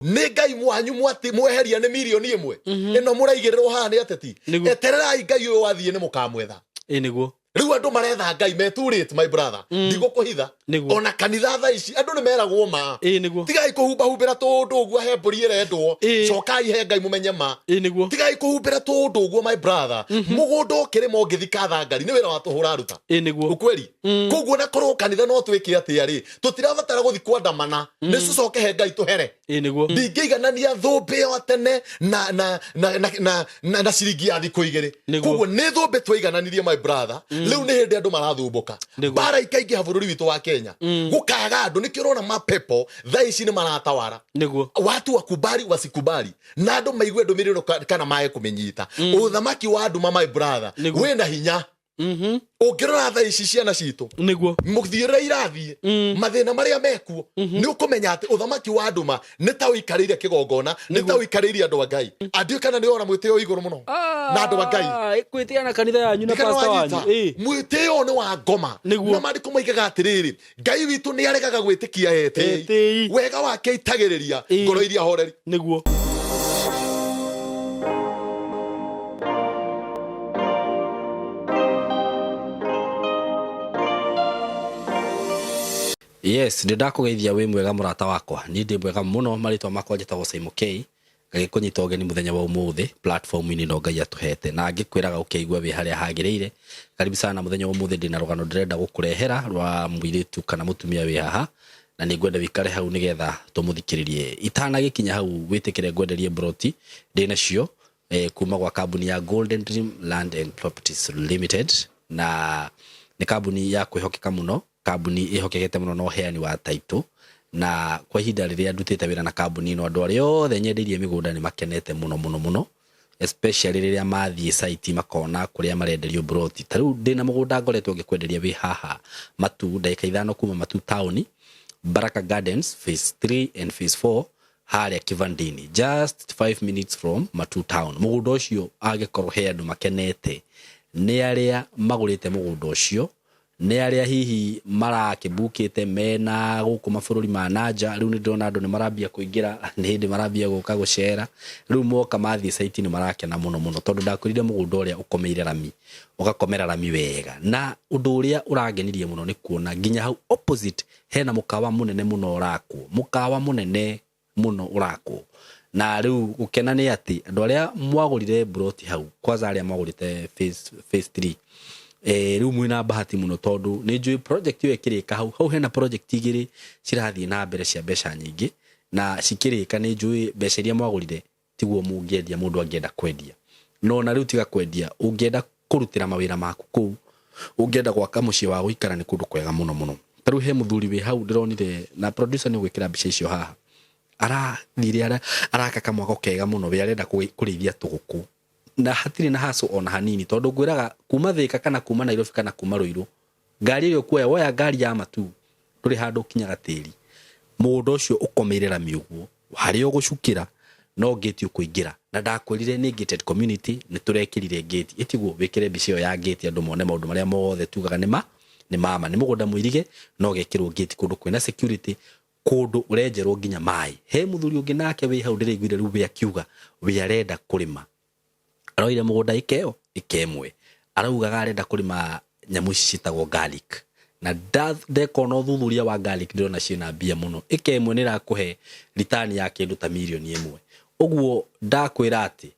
nĩ ngai mwanyu mwati mweheria nĩ milioni ĩmwe ĩno mũraigĩrĩrwo haha nĩ ateti etererai ngai ũyũ wathiĩ nĩ mũkamwetha nĩguo riu andu maretha ngai meturite my brother ndigũkũhitha ona kanitha tha ici andu nĩ meragwo ma tigai kũhumba humbĩra tũndũ ũguo he mbũri ĩrendwo cokai he ngai mũmenye ma tigai kũhumbĩra tũndũ ũguo my brother mũgũnda ũkĩrĩma ũngĩthika thangari nĩ wĩra wa tũhũra ruta ũkweli koguo na korwo kanitha no twĩke atĩa rĩ tũtirabatara gũthi kwandamana nĩ tũcoke he ngai tũhere ndingĩiganania thũmbĩ yo tene na ciringi ya thikũ igĩrĩ koguo nĩ thũmbĩ twaigananirie my brother riu nĩ hĩndĩ andũ marathumbuka bara ikaingĩha bũrũri witũ wa Kenya gũkaga andũ nĩkĩo ũrona mapepo thaa ici nĩ maratawara watu wakubali wasikubali na andũ maigue ndũmĩrĩro kana mae kũmenyita ũthamaki wa andũ my brother wĩna hinya ũngĩrora thaa ici ciana citũ mũthiĩre irathiĩ mathĩna marĩa mekuo nĩ ũkũmenya atĩ ũthamaki wa andũ nĩ ta ũikarĩire kĩgongona nĩ ta ũikarĩire andũ a Ngai andũ kana nĩ ora mwĩtĩo igũrũ mũno na andũ a Ngai kwĩtĩa na kanitha yanyu na pastor wanyu mwĩtĩo nĩ wa ngoma na maandĩko maigaga atĩrĩrĩ Ngai witũ nĩ aregaga gwĩtĩkia etĩi wega wake itagĩrĩria ngoro iria horeri nĩguo Yes, ndakũgeithia wĩ mwega mũrata wakwa. Ni ndĩ mwega mũno marĩtwa makwa njĩtagwo Simon K. Ngagĩkũnyita ũgeni mũthenya wa ũmũthĩ platform-inĩ no Ngai atũhete. Na ngĩkwĩraga ũkĩigua wĩ harĩa hagĩrĩire. Karibu sana mũthenya wa ũmũthĩ ndĩ na rũgano ndĩrenda gũkũrehera rwa mũirĩtu kana mũtumia wĩ haha. Na nĩ ngwenda wĩkare hau nĩgetha tũmũthikĩrĩrie. Itanagĩkinya hau wĩtĩkĩre ngwenderie broti ndĩ nacio kuma gwa kambuni ya Golden Dream Land and Properties Limited. Na nĩ kambuni ya kwĩhokeka mũno. Kambuni ihokekete muno no heani wa title na kwa ihinda rĩrĩa ndutĩte wĩra na kambuni ino andũ arĩa othe nyendeirie mĩgũnda nĩ makenete mũno especially rĩrĩa mathiĩ site makona kũrĩa marenderio broti tarĩu ndĩna mũgũnda ngoretwo ngĩkwenderia wĩ haha Matu ndagĩka 5 kuma Matu town Baraka Gardens phase 3 and phase 4 harĩa Kivandini just 5 minutes from Matu town mũgũnda ũcio agĩkorwo he andũ makenete nĩ arĩa magũrĩte mũgũnda ũcio nĩ arĩa hihi marakĩbukĩte mena gũkũ mabũrũri ma nanja rĩu nĩ ndĩrona andũ nĩ marambia kũingĩra nĩ hĩndĩ marambia gũka gũcera rĩu moka mathiĩ site nĩ marakena mũno tondũ ndakwĩrire mũgũnda ũrĩa ũkomeire rami ũgakomera rami wega na ũndũ ũrĩa ũrangenirie mũno nĩ kuona nginya hau opposite hena mũkawa mũnene mũno ũrakwo mũkawa mũnene mũno ũrakwo na rĩu gũkena nĩ atĩ andũ arĩa mwagũrire broti hau kwanza arĩa mwagũrĩte phase 3 rĩu mwĩna bahati mũno tondũ nĩ njũĩ project ĩyo ĩkĩrĩka hau hena project igĩrĩ cirathiĩ na mbere cia mbeca nyingĩ na cikĩrĩka nĩ njũĩ mbeca iria mwagũrire tiguo mũngĩendia mũndũ angĩenda kwendia no na rĩu tiga kwendia ũngĩenda kũrutĩra mawĩra maku kũu ũngĩenda gwaka mũciĩ wa gũikara nĩ kũndũ kwega mũno tarĩu he mũthuri wĩ hau ndĩronire na producer nĩ gwĩkĩra mbica icio haha arathire araka kamwako kega mũno we arenda kũrĩithia tũgũkũ na hatirĩ na haso ona hanini tondũ ngwĩraga kuma Thĩka kana kuma Nairobi kana kuma Ruiru ngari ĩyo kuoya woya ngari ya Matu ndũrĩ handũ kinyaga tĩri mũgũnda ũcio ũkomeire rami ũguo harĩa ũgũcukĩra no gate ũkũingĩra na ndakwĩrire nĩ gated community nĩ tũrekĩrire gate ĩtiguo wĩkĩre mbica ĩyo ya gate andũ mone maũndũ marĩa mothe tugaga nĩ mama nĩ mũgũnda mũirige no gekĩrwo gate kũndũ kwĩna security kũndũ ũrenjerwo nginya maĩ he mũthuri ũngĩ nake wĩ hau ndĩraiguire rĩu we akiuga we arenda kũrĩma aroire mũgũnda ĩkemwe araugaga arenda kũrĩma nyamũ ici citagwo garlic na ndekona ũthuthuria wa garlic ndĩrona ciĩna mbia mũno ĩkemwe nĩ rakũhe return ya kĩndũ ta milioni 1 ũguo ndakwĩra atĩ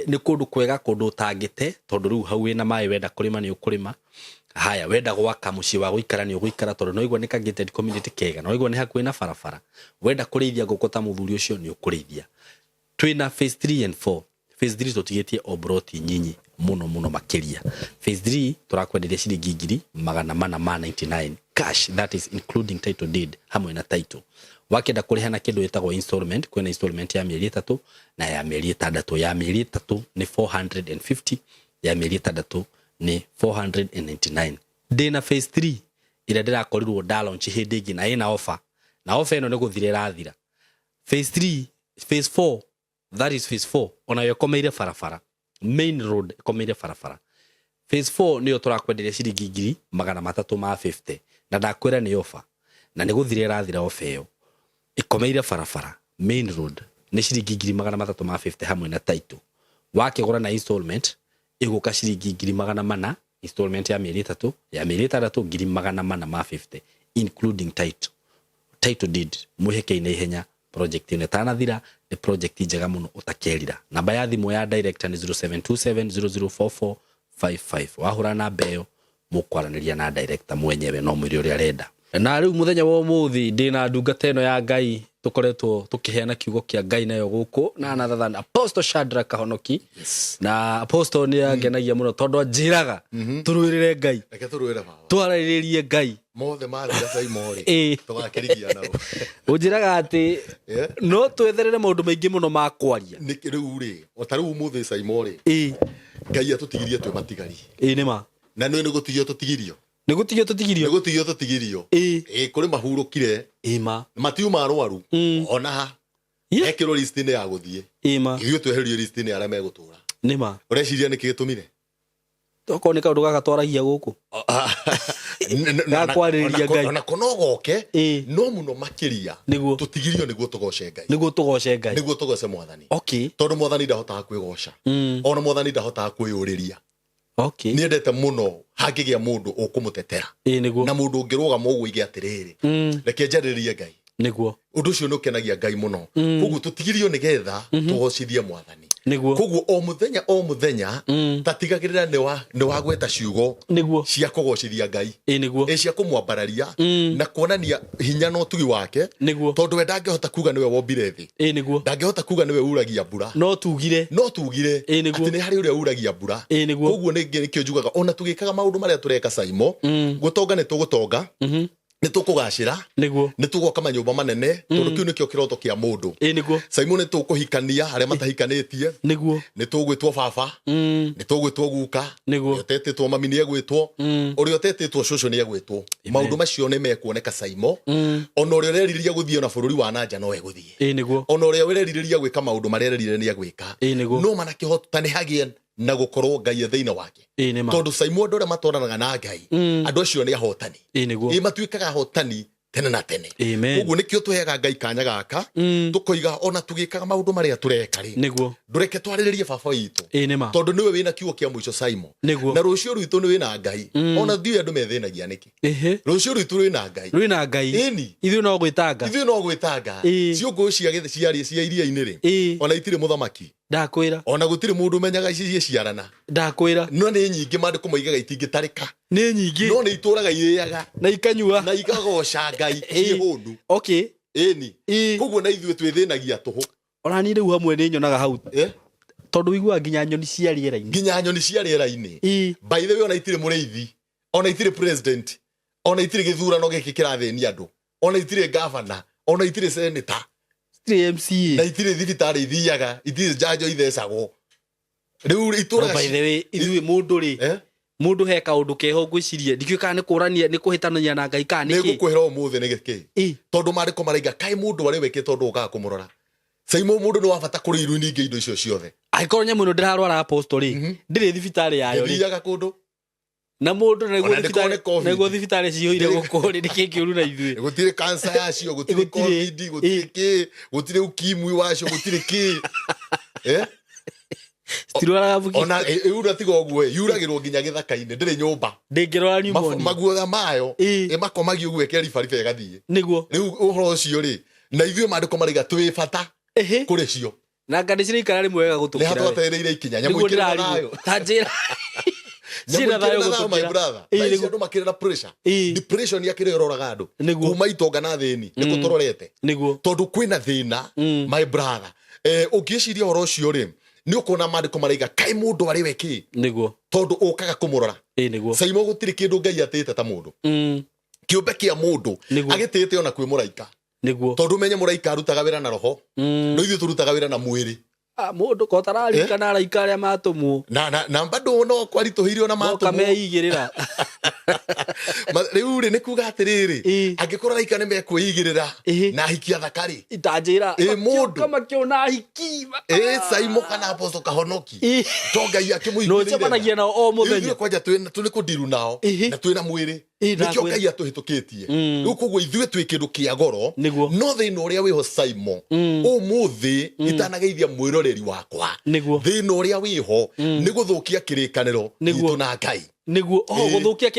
nĩ kũndũ kwega kũndũ ũtangĩte tondũ rĩu hau wĩna maĩ wenda kũrĩma nĩ ũkũrĩma haya wenda gwaka mũciĩ wa gũikara nĩ ũgũikara tondũ no igua nĩ ka gated community kega no igua nĩ hakuhĩ na barabara wenda kũrĩithia ngũkũ ta mũthuri ũcio nĩ ũkũrĩithia twĩna phase 3 and 4 phase 3 tũtigĩtie obroti nyinyi mũno makĩria phase 3 tũrakwenderia ciringi 499 cash that is including title deed hamwe na title wakenda kũrĩha na kĩndũ gĩtagwo installment kwĩna installment ya mĩeri 3 na ya mĩeri 6 ya mĩeri 3 nĩ 450 ya mĩeri 6 nĩ 499 ndĩna phase 3 ĩrĩa ndĩrakorirwo launch hĩndĩ ĩngĩ na ĩna offer na offer ĩno nĩ gũthira ĩrathira phase 3 phase 4 that is phase 4 ona yokomeire barabara main road komeire barabara phase 4 niyo tũrakwenderia ciringi 350 na ndakwĩra nĩ offer na nĩ gũthira ĩrathira offer ĩyo ikomeire barabara main road nĩ ciringi 350 hamwe na title. Wakĩgũra na installment ĩgũka ciringi 400 installment ya mĩeri 3 ya mĩeri 6 450 including title deed. Mwĩhĩke-inĩ ihenya project ĩno ĩtanathira. Nĩ project njega mũno ũtakerira. Namba ya thimũ ya director nĩ 0727004455. Wahũra namba ĩyo mũkwaranĩria na director mwenyewe no mwĩrĩ ũrĩa arenda. Na rĩu mũthenya wa ũmũthĩ ndĩna ndungata ĩno ya Ngai tukoretwo tukiheana kiugo kia Ngai nayo gũkũ na another Apostle Shadrack Kahonoki. Na Apostle nĩ angenagia mũno tondũ anjĩraga tũrũĩrĩre Ngai. Reke tũrũĩre baba. Twarĩrĩrie Ngai. Mothe marĩ gacaimorĩ. Tũgakĩrigia nao. Ũnjĩraga atĩ no twetherere maũndũ maingĩ mũno ma kwaria. Nĩ rĩu rĩ, o ta rĩu ũmũthĩ caimorĩ. Ngai atũtigirie twĩ matigari. Nĩ ma. Na nĩ gũtigio tũtigirio. Nĩ gũtigio tũtigirio. Kũrĩ mahurũkire. Ma. Matiuma arwaru. Ona ha. Ekĩrwo list-inĩ ya gũthiĩ. Ithuĩ tweherio list-inĩ ya arĩa megũtũra. Nĩ ma. Ũreciria nĩkĩ gĩtũmire? Toko nĩ kaũndũ gaka twaragia gũkũ. Gakwarĩrĩria Ngai. Ona kono goke no mũno makĩria. Tũtigirio nĩguo tũgoce Ngai. Nĩguo tũgoce Mwathani. Tondũ Mwathani ndahotaga kwĩgoca. Ona Mwathani ndahotaga kwĩyũrĩria. Niendete mũno hangĩgĩa mũndũ ũkũmũtetera. Na mũndũ ũngĩrũgama ũguo ige atĩrĩrĩ. Reke njarĩrĩrie Ngai. Nĩguo. Ũndũ ũcio nĩ ũkenagia Ngai mũno. Koguo tũtigirio nĩgetha tũgocithie Mwathani. Koguo o mũthenya tatigagĩrĩra nĩ wagweta ciugo cia kũgocithia Ngai. Cia kũmwambararia na kuonania hinya na ũtugi wake. Tondũ we ndangĩhota kuga nĩwe wombire thĩ. Ndangĩhota kuga nĩwe uragia mbura. No tugire atĩ nĩ harĩ ũrĩa uragia mbura. Koguo nĩkĩo njugaga ona tũgĩkaga maũndũ marĩa tũreka Saimo, gũtonga nĩ tũgũtonga. Nĩ tũkũgacĩra. Nĩ tũgoka manyũmba manene tondũ kĩu nĩkĩo kĩroto kĩa mũndũ. Saimo nĩ tũkũhikania arĩa matahikanĩtie. Nĩ tũgwĩtwo baba. Nĩ tũgwĩtwo guka. Ũrĩa ũtetĩtwo mami nĩ egwĩtwo. Ũrĩa ũtetĩtwo cũcũ nĩ egwĩtwo. Maũndũ macio nĩ mekuoneka Saimo. Ona ũrĩa ũrerirĩria gũthiĩ ona bũrũri wa nanja no egũthiĩ. Ona ũrĩa ũrerirĩria gwĩka maũndũ marĩa ererirĩria nĩ egwĩka. No manakĩhota nĩ hagĩe na gũkorwo Ngai thĩinĩ wake. Tondũ Saimo andũ arĩa matwaranaga na Ngai andũ acio nĩ ahotani. Matuĩkaga ahotani tene na tene. Koguo nĩkĩo tũheaga Ngai kanya gaka tũkoiga ona tũgĩkaga maũndũ marĩa tureka rĩ. Ndũreke twarĩrĩrie baba witũ. Tondũ nĩwe wĩna kiugo kĩa mũico Saimo. Na rũciũ rwitũ nĩ wĩna Ngai. Ona ndiũĩ andũ methĩnagia nĩkĩ. Rũciũ rwitũ rwĩna Ngai. Ithuĩ no gwĩtanga. Ciũngũ cia iria-inĩ rĩ. Ona itirĩ mũthamaki. Ndakwĩra. Ona gũtirĩ mũndũ menyaga ici ciarana. Ndakwĩra. No nĩ nyingĩ maandĩko moigaga itingĩtarĩka. Nĩ nyingĩ. No nĩ itũraga irĩaga na ikanyua na ikagoca Ngai ciĩhũndu. Koguo na ithuĩ twĩthĩnagia tũhũ. Ona niĩ rĩu hamwe nĩ nyonaga hau. Tondũ wiguaga nginya nyoni cia rĩera-inĩ. By the way ona itirĩ mũrĩithi. Ona itirĩ president. Ona itirĩ gĩthurano gĩkĩ kĩrathĩnia andũ. Ona itirĩ governor. Ona itirĩ senator. MCA. Na itirĩ thibitarĩ ithiaga, itirĩ njanjo ithecagwo. Rĩu itũraga. By the way, ithuĩ mũndũ rĩ. Mũndũ he kaũndũ keho ngwĩciria. Ndikĩũĩ kana nĩ kũrania nĩ kũhĩtanania na Ngai kana nĩkĩ. Nĩ ngũkwĩra ũmũthĩ nĩ gĩkĩ. Tondũ maandĩko maraiga kaĩ mũndũ arĩ weke tondũ ũkaga kũmũrora. Saimo mũndũ nĩ wa bata kũrĩ iru nyingĩ indo icio ciothe. Angĩkorwo nyamũ ĩno ndĩrarwara Apostle rĩ. Ndĩrĩ thibitarĩ yayo rĩ. Thiaga kũndũ. Na mũndũ naguo thibitarĩ cihũire gũkũ rĩ nĩkĩ kĩũru na ithuĩ. Gũtirĩ cancer yacio, gũtirĩ COVID, gũtirĩ ukimwi wacio, gũtirĩ kĩ. Stirwara buki. Ona yura tiga ũguo yuragĩrwo nginya gĩthaka-inĩ ndĩrĩ nyũmba. Ndĩngĩrora pneumonia. Maguoya mayo makomagio ũguo ekĩra ĩgathiĩ. Nĩguo. Rĩu ũhoro ũcio rĩ na ithuĩ maandĩko maraiga twĩ bata kũrĩ cio. Na ngandi cirĩikara rĩmwe wega gũtũkĩra. Nĩ hatwetereire ikinya nyamũ ikĩrĩ nayo. Ta njĩra. Sina thayo gũtũkĩra. My brother. Nĩ andũ makĩrĩ na pressure. Depression yakĩrĩ ĩroraga andũ. Kuma itonga na thĩni nĩ gũtũrorete. Tondũ kwĩna thĩna my brother. Ũngĩciria ũhoro ũcio rĩ nĩ ũkona maandĩko maraiga kaĩ mũndũ arĩ weki. Tondũ ũkaga kũmũrora. Saimo gũtirĩ kĩndũ Ngai atĩte ta mũndũ. Kĩũmbe kĩa mũndũ agĩtĩte ona kwĩ mũraika. Tondũ menye mũraika arutaga wĩra na roho. No ithuĩ tũrutaga wĩra na mwĩrĩ. Mũndũ ko tararika na araika arĩa matũmwo. Na bado no kwaritũhĩirio na matũmwo. Kameigĩrĩra. riu ri nikuga atiriri angikora raika ni mekwigirira na hikia thakari itanjira mundu kama kiona hiki Saimo kana Apostle Kahonoki tonga ya kimuigirira no chapanagia na o muthenya kwaja tuli kundiru nao na twina mwiri nikio Ngai atuhitukitie riu koguo ithuĩ twĩ kĩndũ kĩa goro no thĩna ũrĩa wĩho Simon ũmũthĩ itanageithia mwĩroreri wakwa thĩna ũrĩa wĩho nĩ gũthũkia kĩrĩkanĩro gitũ na Ngai niguo gũthũkia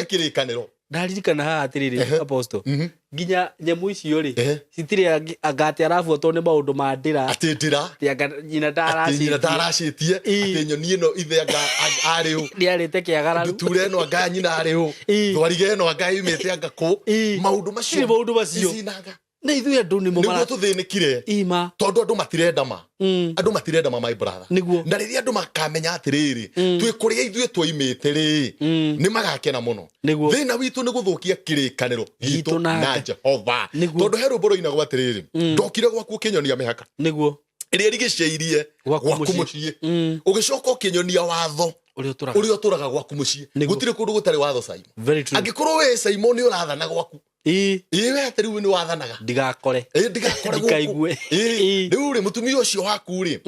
kĩrĩkanĩro ndaririkana haha atiriri Apostle nginya nyamũ icio ri citirĩ angate arabuatwo nĩ maũndũ ma ndĩra atĩ ndĩra nyina ndaracĩtie atĩ nyoni ĩno ithe anga arĩ ũ nĩarĩte kĩagararu ndutura ĩno anga nyina arĩ ũ thwariga ĩno anga yumĩte anga kũ maũndũ macio na ithuĩ andũ nĩguo tũthĩnĩkire tondũ andũ matirenda ma andũ matirenda ma my brother na rĩrĩa andũ makamenya atĩrĩrĩ twĩ kũrĩa ithuĩ twoimĩte rĩ nĩ magakena mũno thĩna witũ nĩ gũthũkia kĩrĩkanĩro gitũ na Jehova tondũ he rwĩmbo rũinagwo atĩrĩrĩ ndokire gwaku ũkĩnyonia mĩhaka ĩrĩa ĩrigicĩirie gwaku mũciĩ ũgĩcoka ũkĩnyonia watho ũrĩa ũtũraga gwaku mũciĩ gũtirĩ kũndũ gũtarĩ watho Simon angĩkorwo wĩ Simon nĩ ũrathana gwaku we atĩrĩu nĩ wathanaga ndigakore ndikaigue rĩu rĩ mũtumia ũcio waku rĩ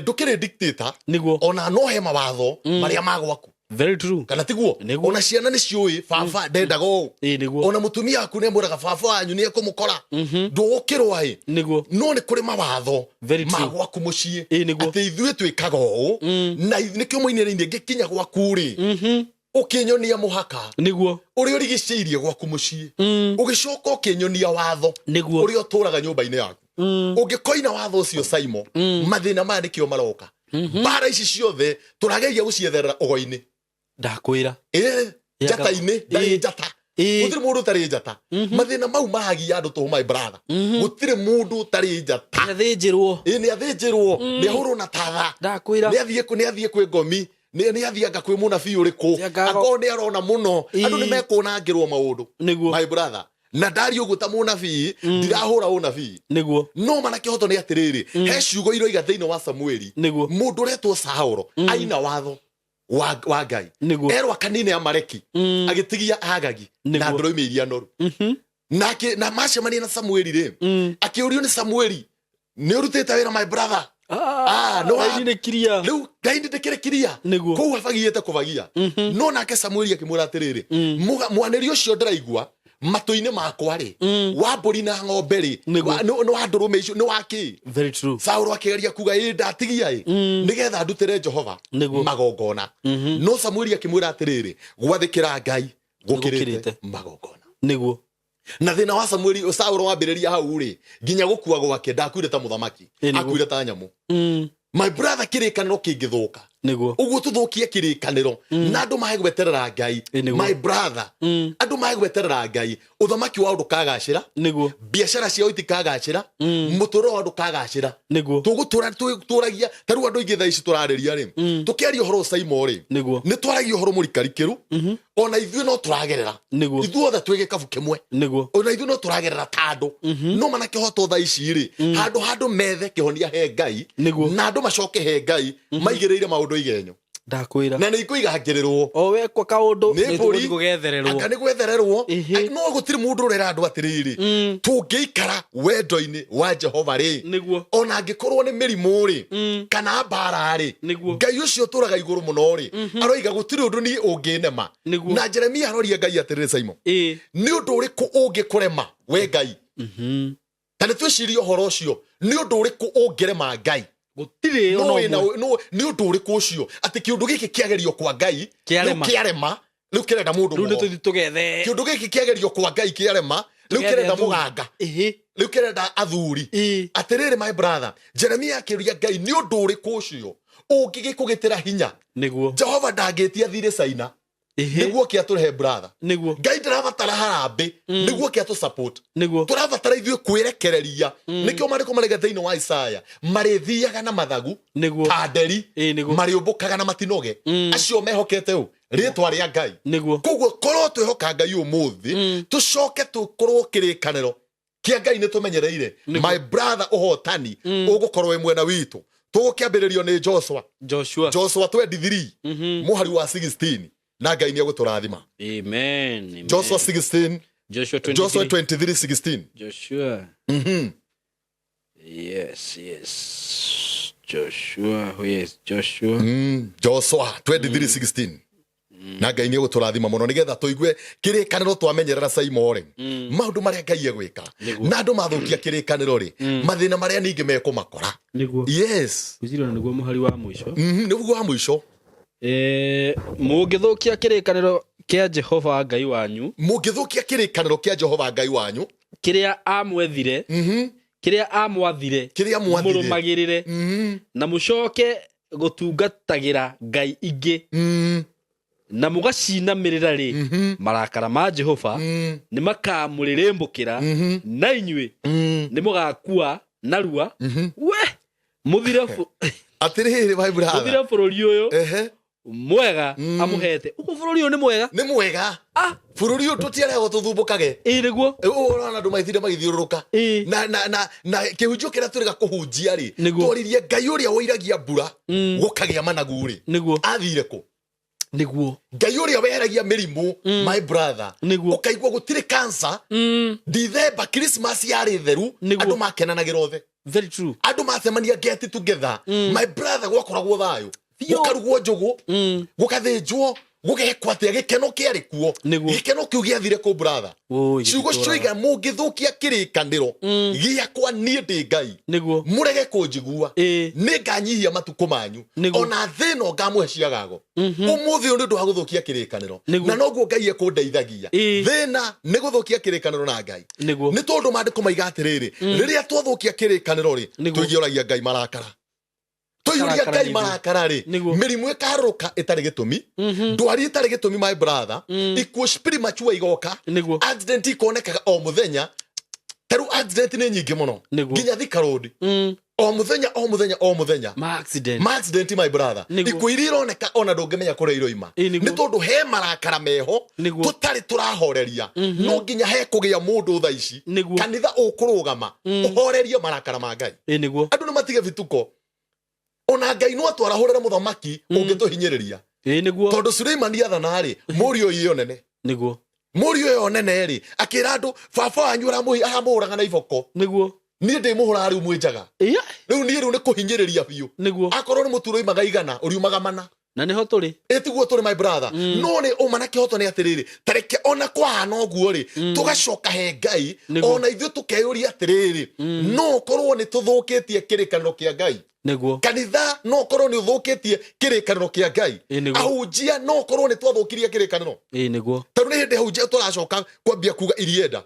ndũkĩrĩ dictator ona no he mawatho marĩa magwaku kana tiguo ona ciana nĩ ciũĩ baba ndendaga ũũ ona mũtumia waku nĩ amwĩraga baba wanyu nĩ ekũmũkora ndũgũkĩrwa no nĩ kũrĩ mawatho magwaku mũciĩ atĩ ithuĩ twĩkaga ũũ na nĩkĩo mũinĩrĩirie ngĩkinya gwaku rĩ ũkĩnyonia mũhaka nĩguo ũrĩa ũrigicĩirie gwaku mũciĩ ũgĩcoka ũkĩnyonia watho ũrĩa ũtũraga nyũmba-inĩ yaku ũngĩkoina watho ũcio Simon mathĩna maya nĩkĩo maroka mbara ici ciothe tũrageria gũcietherera ũgo-inĩ ndakwĩra njata-inĩ ndarĩ njata gũtirĩ mũndũ ũtarĩ njata mathĩna mau mahagia andũ tũhũ my brother gũtirĩ mũndũ ũtarĩ njata nĩ athĩnjĩrwo nĩ ahũrwo na tatha nĩ athiĩ kwĩ ngomi nĩ athianga kwĩ mũnabii ũrĩkũ akorwo nĩ arona mũno andũ nĩ mekũnangĩrwo maũndũ my brother na ndari ũguo ta mũnabii ndirahũra ũnabii no manakĩhoto nĩ atĩrĩrĩ he ciugo iroiga thĩinĩ wa Samueli mũndũ ũretwo Saũlũ aina watho wa Ngai erwa kanine Amaleki agĩtigia Agagi na ndũrũme iria noru na macemania na Samueli rĩ akĩũrio nĩ Samueli nĩ ũrutĩte wĩra my brother rĩu Ngai ndĩkĩrĩ kiria kũu abagiĩte kũbagia no nake Samueli akĩmwĩra atĩrĩrĩ mwanĩri ũcio ndĩraigua matũ-inĩ makwa rĩ wa mbũri na ng'ombe rĩ nĩ wa ndũrũme icio nĩ wakĩ Saũlũ akĩgeria kuga ndatigia nĩgetha ndutĩre Jehova magongona no Samueli akĩmwĩra atĩrĩrĩ gwathĩkĩra Ngai gũkĩrĩte magongona na thĩna wa Samueli Saũlũ wambĩrĩria hau rĩ nginya gũkua gwake ndakuire ta mũthamaki akuire ta nyamũ my brother kĩrĩkanĩro kĩngĩthũka ũguo tũthũkie kĩrĩkanĩro na andũ mahe gweterera Ngai my brother andũ mahe gweterera Ngai ũthamaki wao ndũkagacĩra biacara ciao itikagacĩra mũtũũrĩre wao ndũkagacĩra tũgũtũragia ta rĩu andũ aingĩ thaa ici tũrarĩria rĩ tũkĩaria ũhoro Simon rĩ nĩ twaragia ũhoro mũrikarikĩru ona ithuĩ no tũragerera ithuothe twĩ gĩkabu kĩmwe ona ithuĩ no tũragerera ta andũ no manakĩhoto thaa ici rĩ handũ methe kĩhonia he Ngai na andũ macoke he Ngai maigĩrĩire maũndũ igenyo ndakwĩra na nĩ ikũigangĩrĩrwo o wekwa kaũndũ nĩ gũgethererwo anga nĩ gwethererwo no gũtirĩ mũndũ ũrera andũ atĩrĩrĩ tũngĩikara wendo-inĩ wa Jehova rĩ ona angĩkorwo nĩ mĩrimũ rĩ kana mbara rĩ Ngai ũcio ũtũraga igũrũ mũno rĩ aroiga gũtirĩ ũndũ niĩ ũngĩnema na Jeremia aroria Ngai atĩrĩrĩ Simon nĩ ũndũ ũrĩkũ ũngĩkũrema we Ngai ta nĩ twĩcirie ũhoro ũcio nĩ ũndũ ũrĩkũ ũngĩrema Ngai gũtirĩ no nĩ ũndũ ũrĩkũ ũcio atĩ kĩũndũ gĩkĩ kĩagerio kwa Ngai kĩarema rĩu kĩrenda mũndũ rĩu nĩ tũgethe kĩũndũ gĩkĩ kĩagerio kwa Ngai kĩarema rĩu kĩrenda mũganga rĩu kĩrenda athuri atĩrĩrĩ my brother Jeremia akĩũria Ngai nĩ ũndũ ũrĩkũ ũcio ũngĩgĩkũgĩtĩra hinya Jehova ndangĩtia thirĩ Caina nĩguo kĩatũrehe brother Ngai ndarabatara harambĩ nĩguo kĩatũ support tũrabatara ithuĩ kwĩrekereria nĩkĩo marĩko marĩga thĩinĩ wa Isaya marĩthiaga na mathagu ta nderi marĩũmbũkaga na matinoge acio mehokete ũ rĩtwa rĩa Ngai koguo korwo twĩhoka Ngai ũmũthĩ tũcoke tũkorwo kĩrĩkanĩro kĩa Ngai nĩ tũmenyereire my brother ũhotani ũgũkorwo wĩ mwena witũ tũgũkĩambĩrĩrio nĩ Joshua 23 mũhari wa 16 na Ngai nĩegũtũrathima. Amen. Joshua 16. Joshua 23:16. Joshua. Yes. Joshua. Joshua 23:16. Na Ngai nĩegũtũrathima mũno nĩgetha tũigue kĩrĩkanĩro twamenyerera Saimore. Maũndũ marĩa Ngai egwĩka. Na andũ mathũkia kĩrĩkanĩro rĩ, mathĩna marĩa ningĩ mekũmakora. Yes. Kũjira nĩguo mũhari wa mũico. Nĩguo wa mũico. Mũngĩthũkia kĩrĩkanĩro kĩa Jehova Ngai wanyu. Mũngĩthũkia kĩrĩkanĩro kĩa Jehova Ngai wanyu. Kĩrĩa amwethire. Kĩrĩa amwathire. Mũrũmagĩrĩre. Na mũcoke gũtungatagĩra ngai ingĩ. Na mũgacinamĩrĩra rĩ, marakara ma Jehova nĩ makamũrĩrĩmbũkĩra na inyuĩ nĩ mũgakua narua we mũthire atĩrĩrĩ my brother mũthire bũrũri ũyũ mwega amũhete uko bũrũri ũyũ nĩ mwega bũrũri ũyũ tũtiarehwo tũthumbũkage nĩguo ũrona andũ maithire magĩthiũrũrũka na kĩhunjio kĩrĩa tũrĩ gakũhunjia rĩ tworirie Ngai ũrĩa woiragia mbura gũkagĩa managu rĩ athire kũ nĩguo Ngai ũrĩa weheragia mĩrimũ my brother ũkaigua gũtirĩ cancer December Christmas yarĩ theru andũ makenanagĩra othe very true andũ macemania get together my brother gwakoragwo thayũ gũkarugwo njũgũ gũkathĩnjwo gũgekwo atĩa gĩkeno kĩarĩ kuo gĩkeno kĩu gĩathire kũ brother ciugo cioiga mũngĩthũkia kĩrĩkanĩro gĩakwa niĩ ndĩ Ngai mũrege kũnjigua nĩnganyihia matukũ manyu ona thĩna ngamũhe ciagago ũmũthĩ ũyũ nĩ ũndũ wa gũthũkia kĩrĩkanĩro na noguo Ngai ekũndeithagia thĩna nĩ gũthũkia kĩrĩkanĩro na Ngai nĩ tondũ maandĩko maiga atĩrĩrĩ rĩrĩa twathũkia kĩrĩkanĩro rĩ tũigĩragia Ngai marakara tũiyũria Ngai marakara rĩ mĩrimũ ĩkarũka ĩtarĩ gĩtũmi ndwari ĩtarĩ gĩtũmi my brother ikuo premature igoka accident ikonekaga o mũthenya taru accident nĩ nyingĩ mũno nginya Thika Road o mũthenya ma accident my brother ikuo iria ironeka ona ndũngĩmenya kũrĩa iroima nĩ tondũ he marakara meho tũtarĩ tũrahoreria no nginya he kũgĩa mũndũ thaa ici kanitha ũkũrũgama ũhorerie marakara ma Ngai andũ nĩ matige vituko ona Ngai no atwarahũrĩra mũthamaki ũngĩtũhinyĩrĩria tondũ Suleimani athana rĩ mũriũ iyo nene mũriũ iyo nene rĩ akĩra andũ baba wanyu aramũhũraga na iboko niĩ ndĩmũhũraga rĩu mwĩnjaga rĩu nĩ kũhinyĩrĩria biũ akorwo nĩ mũturo imaga igana ũriumaga mana na nĩho tũrĩ tiguo tũrĩ my brother no nĩ ũmana kĩhoto nĩ atĩrĩrĩ tareke ona kwahana ũguo rĩ tũgacoka he Ngai ona ithuĩ tũkeyũria atĩrĩrĩ no korwo nĩ tũthũkĩtie kĩrĩkanĩro kĩa Ngai kanitha no korwo nĩ ũthũkĩtie kĩrĩkanĩro kĩa Ngai ahunjia no korwo nĩ twathũkirie kĩrĩkanĩro tondũ nĩ hĩndĩ ahunjia tũracoka kwambia kuga irienda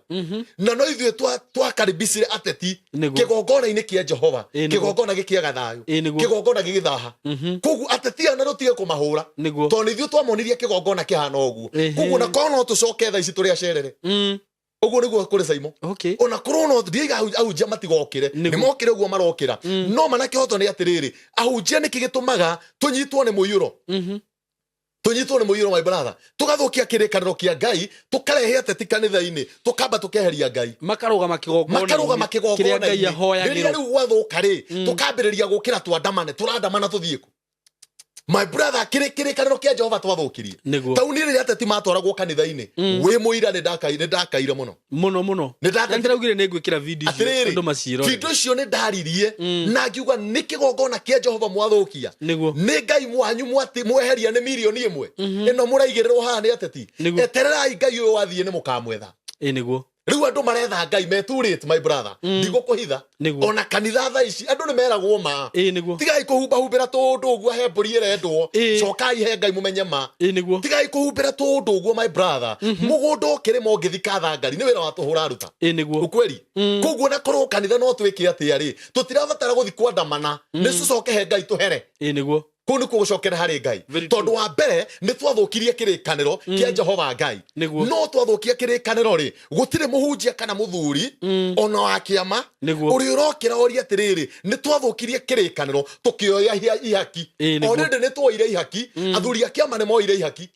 na no ithuĩ twakaribicire ateti kĩgongona-inĩ kĩa Jehova kĩgongona gĩkĩaga thayũ kĩgongona gĩgĩthaha koguo ateti ana tũtige kũmahũra tondũ nĩ ithuĩ twamonirie kĩgongona kĩhana ũguo koguo na korwo no tũcoke thaa ici tũrĩ acerere ũguo nĩguo kũrĩ Saimo ona korwo no ndiga ahunjia matigokĩre nĩ mokĩre ũguo marokĩra no mana kĩhoto nĩ atĩrĩrĩ ahunjia nĩkĩ gĩtũmaga tũnyitwo nĩ mũiyũro my brother tũgathũkia kĩrĩkanĩro kĩa Ngai tũkarehe ateti kanitha-inĩ tũkamba tũkeheria Ngai makarũgama kĩgongona rĩrĩa rĩu gwathũka rĩ tũkambĩrĩria gũkĩra tũrandamana tũthiĩ kũ my brother kĩrĩkanĩro kĩa Jehova twathũkirie tau nĩ rĩrĩa ateti matwaragwo kanitha-inĩ wĩ mũira nĩ ndakaire mũno nĩndĩraugire nĩ ngwĩkĩra video andũ maciro video icio nĩ ndaririe na ngiuga nĩ kĩgongona kĩa Jehova mwathũkia nĩ Ngai mwanyu mweheria nĩ mirioni ĩmwe ĩno mũraigĩrĩrwo haha nĩ ateti etererai Ngai ũyũ wathiĩ nĩ mũkamwetha rĩu andũ maretha Ngai meturĩte my brother ndigũkũhitha ona kanitha thaa ici andũ nĩ meragwo ma tigai kũhumbahumbĩra tũndũ ũguo he mbũri ĩrendwo cokai he Ngai mũmenye ma tigai kũhumbĩra tũndũ ũguo my brother mũgũnda ũkĩrĩma ũngĩthika thangari nĩ wĩra wa tũhũra ruta ũkweli koguo na korwo kanitha no twĩke atĩa rĩ tũtirabatara gũthiĩ kwandamana nĩ tũcoke he Ngai tũhere kũu nĩ kũgũcokera harĩ Ngai tondũ wa mbere nĩ twathũkirie kĩrĩkanĩro kĩa Jehova Ngai no twathũkia kĩrĩkanĩro rĩ gũtirĩ mũhunjia kana mũthuri ona wa kĩama ũrĩa ũrokĩra oria atĩrĩrĩ nĩ twathũkirie kĩrĩkanĩro tũkĩoya ihaki already nĩ twoire ihaki athuri a kĩama nĩ moire ihaki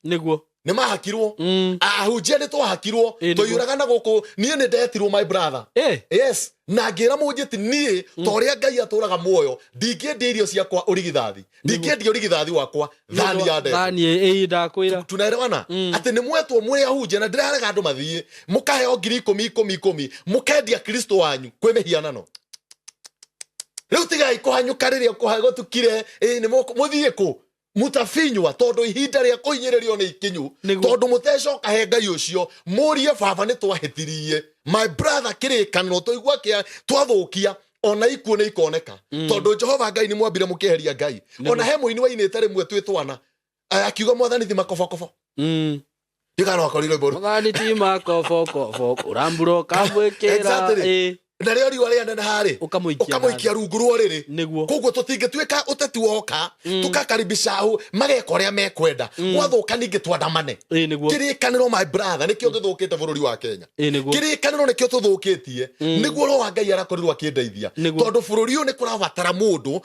nĩ mahakirwo ahunjia nĩ twahakirwo tũiyũragana gũkũ niĩ nĩ ndetirwo my brother yes na ngĩra mũnjĩti niĩ ta ũrĩa Ngai atũraga muoyo ndingĩendia irio ciakwa ũrigithathi ndingĩendia ũrigithathi wakwa thani ya ndege thani ndakwĩra tunaelewana atĩ nĩ mwetwo mũrĩ ahunjia na ndĩrarega andũ mathiĩ mũkaheo 10,000 mũkendia Kristo wanyu kwĩ mĩhianano rĩu tigai kũhanyũka rĩrĩa kũhagotukire nĩ mũthiĩ kũ mutafinywa tondu ihinda rĩa kũhinyĩrĩrio nĩ ikinyu tondu mũtecoka he Ngai ũcio mũrie baba nĩ twahĩtirie my brother kĩrĩkanĩro tũigua kĩa twathũkia ona ikuo nĩ ikoneka tondu Jehova Ngai nĩ mwambire mũkĩheria Ngai ona he mũini wainĩte rĩmwe twĩ twana akiuga mwathani ti makoboko ndikana wakorire mbũrũ mwathani ti makoboko ũramburo kamwĩkĩra na rĩo riũa rĩa nene harĩ ũkamũikia rungu rwa rĩrĩ koguo tũtingĩtuĩka ũteti woka tũkakaribisha mageka ũrĩa mekwenda gwathũka ningĩ twandamane kĩrĩkanĩro my brother nĩkĩo gĩthũkĩte bũrũri wa Kenya kĩrĩkanĩro nĩkĩo tũthũkĩtie nĩguo roho wa Ngai arakorirwo akĩndeithia tondũ bũrũri ũyũ nĩ kũrabatara mũndũ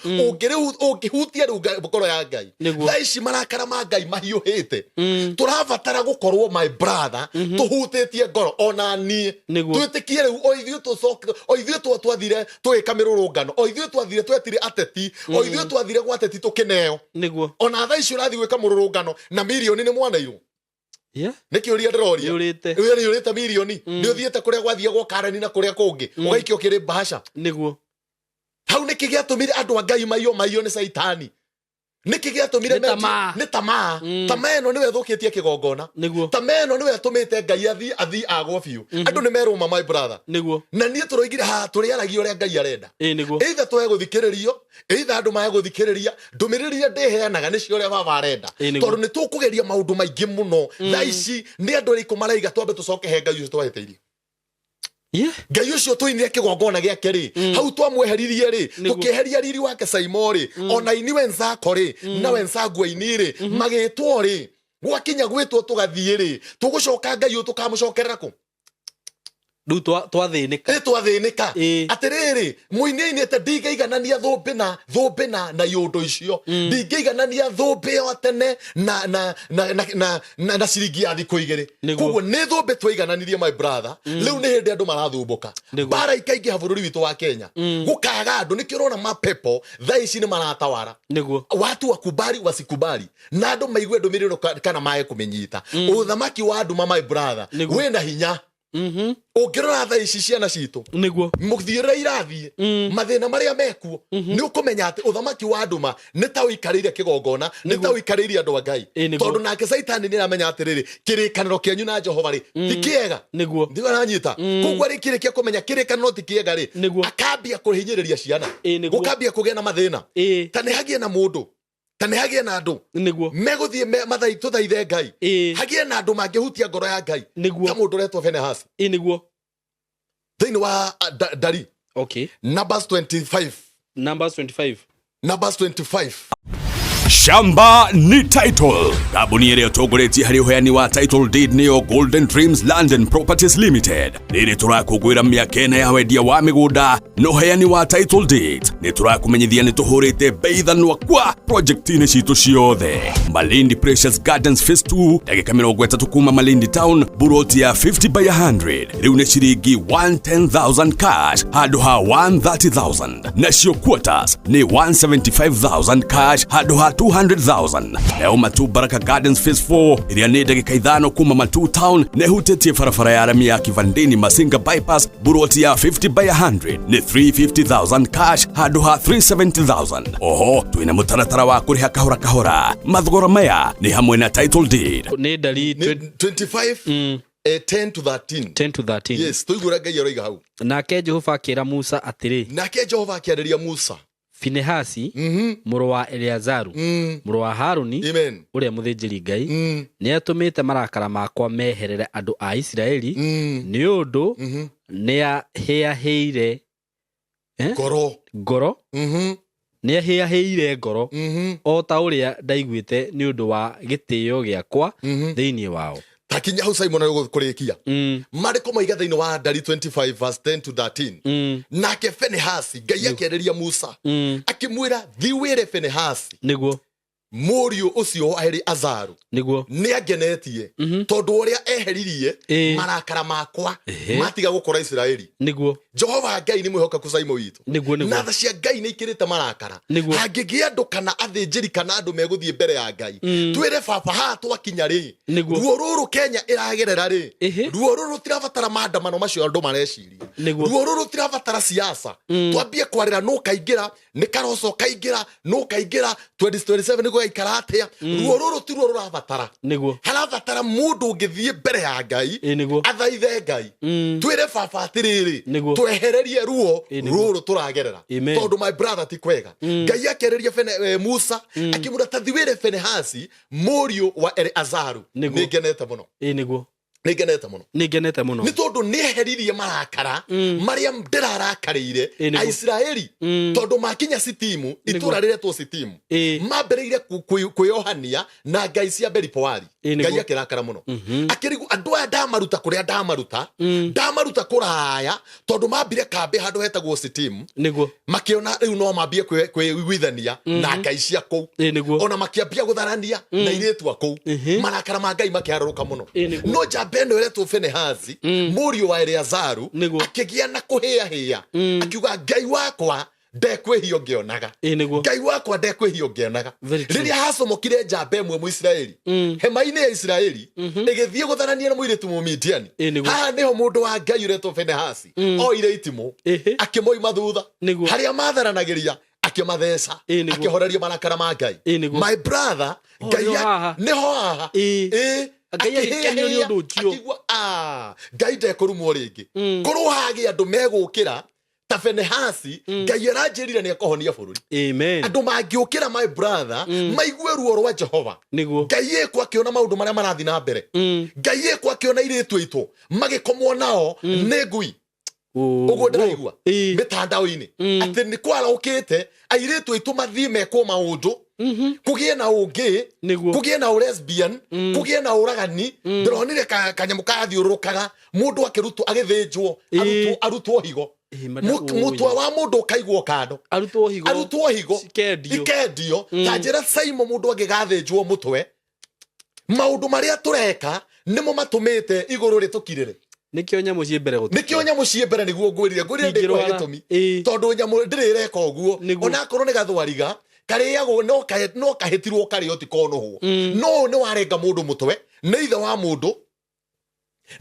ũngĩhutia rĩu ngoro ya Ngai thaa ici marakara ma Ngai mahiũhĩte tũrabatara gũkorwo my brother tũhutĩtie ngoro ona niĩ twĩtĩkie rĩu o ithuĩ tũcoke o ithuĩ twathire tũgĩka mĩrũrũngano o ithuĩ twathire twetire ateti o ithuĩ twathire gwa ateti tũkĩneo ona thaa ici ũrathiĩ gwĩka mũrũrũngano na mirioni nĩ mwanairwo nĩ kĩũria ndĩroria ũrĩte mirioni nĩ ũthiĩte kũrĩa gwathiĩ gwa Karen na kũrĩa kũngĩ ũgaikio kĩrĩ bahasha hau nĩkĩ gĩatũmire andũ a Ngai maiywo nĩ Saitani nĩkĩ gĩatũmire nĩ tamaa ĩno nĩwe thũkĩtie kĩgongona tamaa ĩno nĩwe tũmĩte Ngai athi agwo biũ andũ nĩ merũma my brother na niĩ tũroigire haha tũrĩaragia ũrĩa Ngai arenda either tũhe gũthikĩrĩrio either andũ mahe gũthikĩrĩria ndũmĩrĩri iria ndĩheanaga nĩcio ũrĩa baba arenda tondũ nĩ tũkũgeria maũndũ maingĩ mũno thaa ici nĩ andũ arĩkũ maraiga twambe tũcoke he Ngai ũcio twahĩtĩirie Ngai ũcio twĩnire kĩgongona gĩake rĩ hau twamweheririe rĩ tũkĩeheria riri wake Saimo rĩ ona ini wenzako rĩ na wenzangu aini rĩ magĩtwo rĩ gwakinya gwĩtwo tũgathiĩ rĩ tũgũcoka Ngai ũyũ tũkamũcokerera kũ rĩu twathĩnĩka atĩrĩrĩ mũini ainĩte ndingĩiganania thũmbĩ na iũndũ icio ndingĩiganania thũmbĩ yo tene na ciringi ya thikũ igĩrĩ koguo nĩ thũmbĩ twaigananirie my brother rĩu nĩ hĩndĩ andũ marathumbũka mbara ikaingĩha bũrũri witũ wa Kenya gũkaga andũ nĩkĩo ũrona mapepo thaa ici nĩ maratawara watu wakubali wasikubali na andũ maigue ndũmĩrĩro kana mae kũmĩnyita ũthamaki wa andũ my brother wĩna hinya ũngĩrora thaa ici ciana citũ mũthiĩre irathiĩ mathĩna marĩa mekuo nĩ ũkũmenya atĩ ũthamaki wa andũ nĩ ta ũikarĩire kĩgongona nĩ ta ũikarĩire andũ a Ngai tondũ nake Saitani nĩ aramenya atĩrĩrĩ kĩrĩkanĩro kĩanyu na Jehova rĩ ti kĩega ndio aranyita koguo arĩkĩrĩkia kũmenya kĩrĩkanĩro ti kĩega rĩ akambia kũhinyĩrĩria ciana gũkambia kũgĩa na mathĩna ta nĩ hagie na mũndũ ta nĩ hagie na andũ megũthiĩ mathai tũthaithe Ngai hagie na andũ mangĩhutia ngoro ya Ngai ta mũndũ ũretwo Phinehas thĩinĩ wa Ndari Numbers 25 Shamba ni title. Kabuni ĩrĩa ũtongoretie harĩ ũheani wa title deed nĩyo Golden Dreams Land and Properties Limited. Nĩrĩ tũrakũngũĩra mĩaka ĩna ya wendia wa mĩgũnda na ũheani wa title deed. Nĩ tũrakũmenyithia nĩ tũhũrĩte bei thanwa kwa project-inĩ citũ ciothe. Malindi Precious Gardens Phase 2 ndagĩka 30 kuma Malindi Town buroti ya 50 by 100. Rĩu nĩ ciringi 110,000 cash handũ ha 130,000. Nacio quarters nĩ 175,000 cash handũ ha 200,000. Leo Matu Baraka Gardens Phase 4 ĩrĩa nĩ ndagĩka 5 kuma Matu Town na ĩhutĩtie barabara ya rami ya Kivandini Masinga bypass buroti ya 50 by 100 nĩ 350,000 cash handũ ha 370,000. Oho twĩna mũtaratara wa kũrĩha kahora mathogora maya nĩ hamwe na title deed. Nĩ Ndari 25 10 to 13 yes tuigura Ngai aroiga hau nake Jehova akĩra Musa atĩrĩ nake Jehova akĩarĩria Musa Finehasi mũrũ wa Eleazaru mũrũ wa Haruni ũrĩa mũthĩnjĩri Ngai nĩ atũmĩte marakara makwa meherere andũ a Isiraeli nĩ ũndũ nĩ ahĩahĩire ngoro nĩ ahĩahĩire ngoro o ta ũrĩa ndaiguĩte nĩ ũndũ wa gĩtĩo gĩakwa thĩinĩ wao. Takinya hau Simon agũkũrĩkia marĩkũ maiga thĩinĩ wa Ndari 25 verse 10 to 13 nake Finehasi Ngai akĩarĩria Musa akĩmwĩra thiĩ wĩre Finehasi nĩguo Mũriũ ũcio Eri Azaru niguo nĩ angenetie tondũ ũrĩa eheririe marakara makwa matiga gũkora Isiraeli niguo Jehova Ngai nĩ mwĩhokeku Caimo witũ niguo na tha cia Ngai nĩ ikĩrĩte marakara hangĩgĩa andũ kana athĩnjĩri kana andũ megũthiĩ mbere ya Ngai twĩre baba haha twakinya rĩ ruo rũrũ Kenya ĩragerera rĩ ruo rũrũ tirabatara maandamano macio andũ mareciria ruo rũrũ tirabatara siasa twambie kwarĩra nũ kaingĩra nĩ Karoco kaingĩra nũ kaingĩra 2027 nĩguo gaikara atĩa ruo rũrũ ti ruo rũrabatara harabatara mũndũ ũngĩthiĩ mbere ya Ngai athaithe Ngai twĩre baba atĩrĩrĩ twehererie ruo rũrũ tũragerera tondũ my brother ti kwega Ngai akĩarĩria Musa akĩmwĩra ta thiwĩre Finehasi mũriũ wa Eleazaru nĩngenete mũno nĩngenete mũno nĩ tondũ nĩeheririe marakara marĩa ndĩrarakarĩire Aisiraeli tondũ makinya Sitimu itũra rĩretwo Sitimu mambĩrĩire kwĩyohania na ngai cia Beli-Poali Ngai akĩrakara mũno akĩrigu andũ aya ndamaruta kũraya tondũ mambire kambĩ handũ hetagwo Sitimu makĩona rĩu no mambie kwĩiguithania na ngai cia kũu ona makĩambia gũtharania na irĩtu kũu marakara ma Ngai makĩharũrũka mũno no beno eretwo Finehasi mũriũ wa Eleazaru akĩgĩa na kũhĩahĩa akiuga Ngai wakwa ndekwĩhio ngĩonaga Ngai wakwa ndekwĩhio ngĩonaga rĩrĩa hacomokire njamba ĩmwe Mũisiraeli hema-inĩ ya Isiraeli ĩgĩthiĩ gũtharania na mũirĩtu Mũmidiani haha nĩho mũndũ wa Ngai ũretwo Finehasi oire itimũ akĩmoima thutha harĩa matharanagĩria akĩmatheca akĩhoreria marakara ma Ngai my brother Ngai nĩho haha Ngai ndekũrumwo rĩngĩ korwo hagĩa andũ megũkĩra ta Finehasi Ngai aranjĩrire nĩ ekũhonia bũrũri andũ mangĩũkĩra my brother maigue ruo rwa Jehova Ngai ĩkwo akĩona maũndũ marĩa marathiĩ na mbere Ngai ĩkwo akĩona irĩtu aitũ magĩkomwo nao nĩ ngui ũguo ndĩraigua mĩtandao-inĩ atĩ nĩ kwaraũkĩte airĩtu aitũ mathiĩ mekwo maũndũ kũgĩe na ũngĩ kũgĩe na lesbian kũgĩe na ũragani ndĩronire kanyamũ kathiũrũrũkaga mũndũ akĩrutwo agĩthĩnjwo arutwo higo mũtwe wa mũndũ ũkaigwo kando arutwo higo ikendio ta njĩra Caimo mũndũ angĩgathĩnjwo mũtwe maũndũ marĩa tũreka nĩmo matũmĩte igũrũ rĩtũkirĩre nikio nyamũ ciĩ mbere nĩguo ngwĩrire ndĩkwa gĩtũmi tondũ nyamũ ndĩrĩreka ũguo onakorwo nĩ gathwariga karĩagwo no kahĩtirwo karĩo ti konohwo no nĩ warenga mũndũ mũtwe nĩ ithe wa mũndũ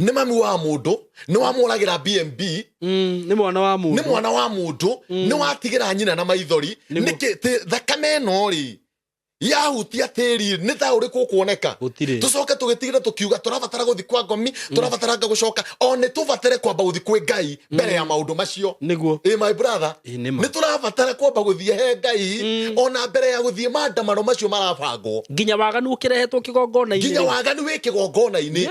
nĩ mami wa mũndũ nĩ wamũragĩra BNB nĩ mwana wa mũndũ nĩ watigĩra nyina na maithori nĩkĩ thakame ĩno rĩ yahutia tĩri nĩ tha ũrĩkũ kuoneka tũcoke tũgĩtigĩra tũkiuga tũrabatara gũthi kwa ngomi tũrabatara gũcoka o nĩ tũbatare kwamba gũthi kwĩ Ngai mbere ya maũndũ macio my brother nĩ tũrabatara kwamba gũthiĩ he Ngai ona mbere ya gũthiĩ maandamano macio marabangwo nginya waganu ũkĩrehetwo kĩgongona-inĩ nginya waganu wĩ kĩgongona-inĩ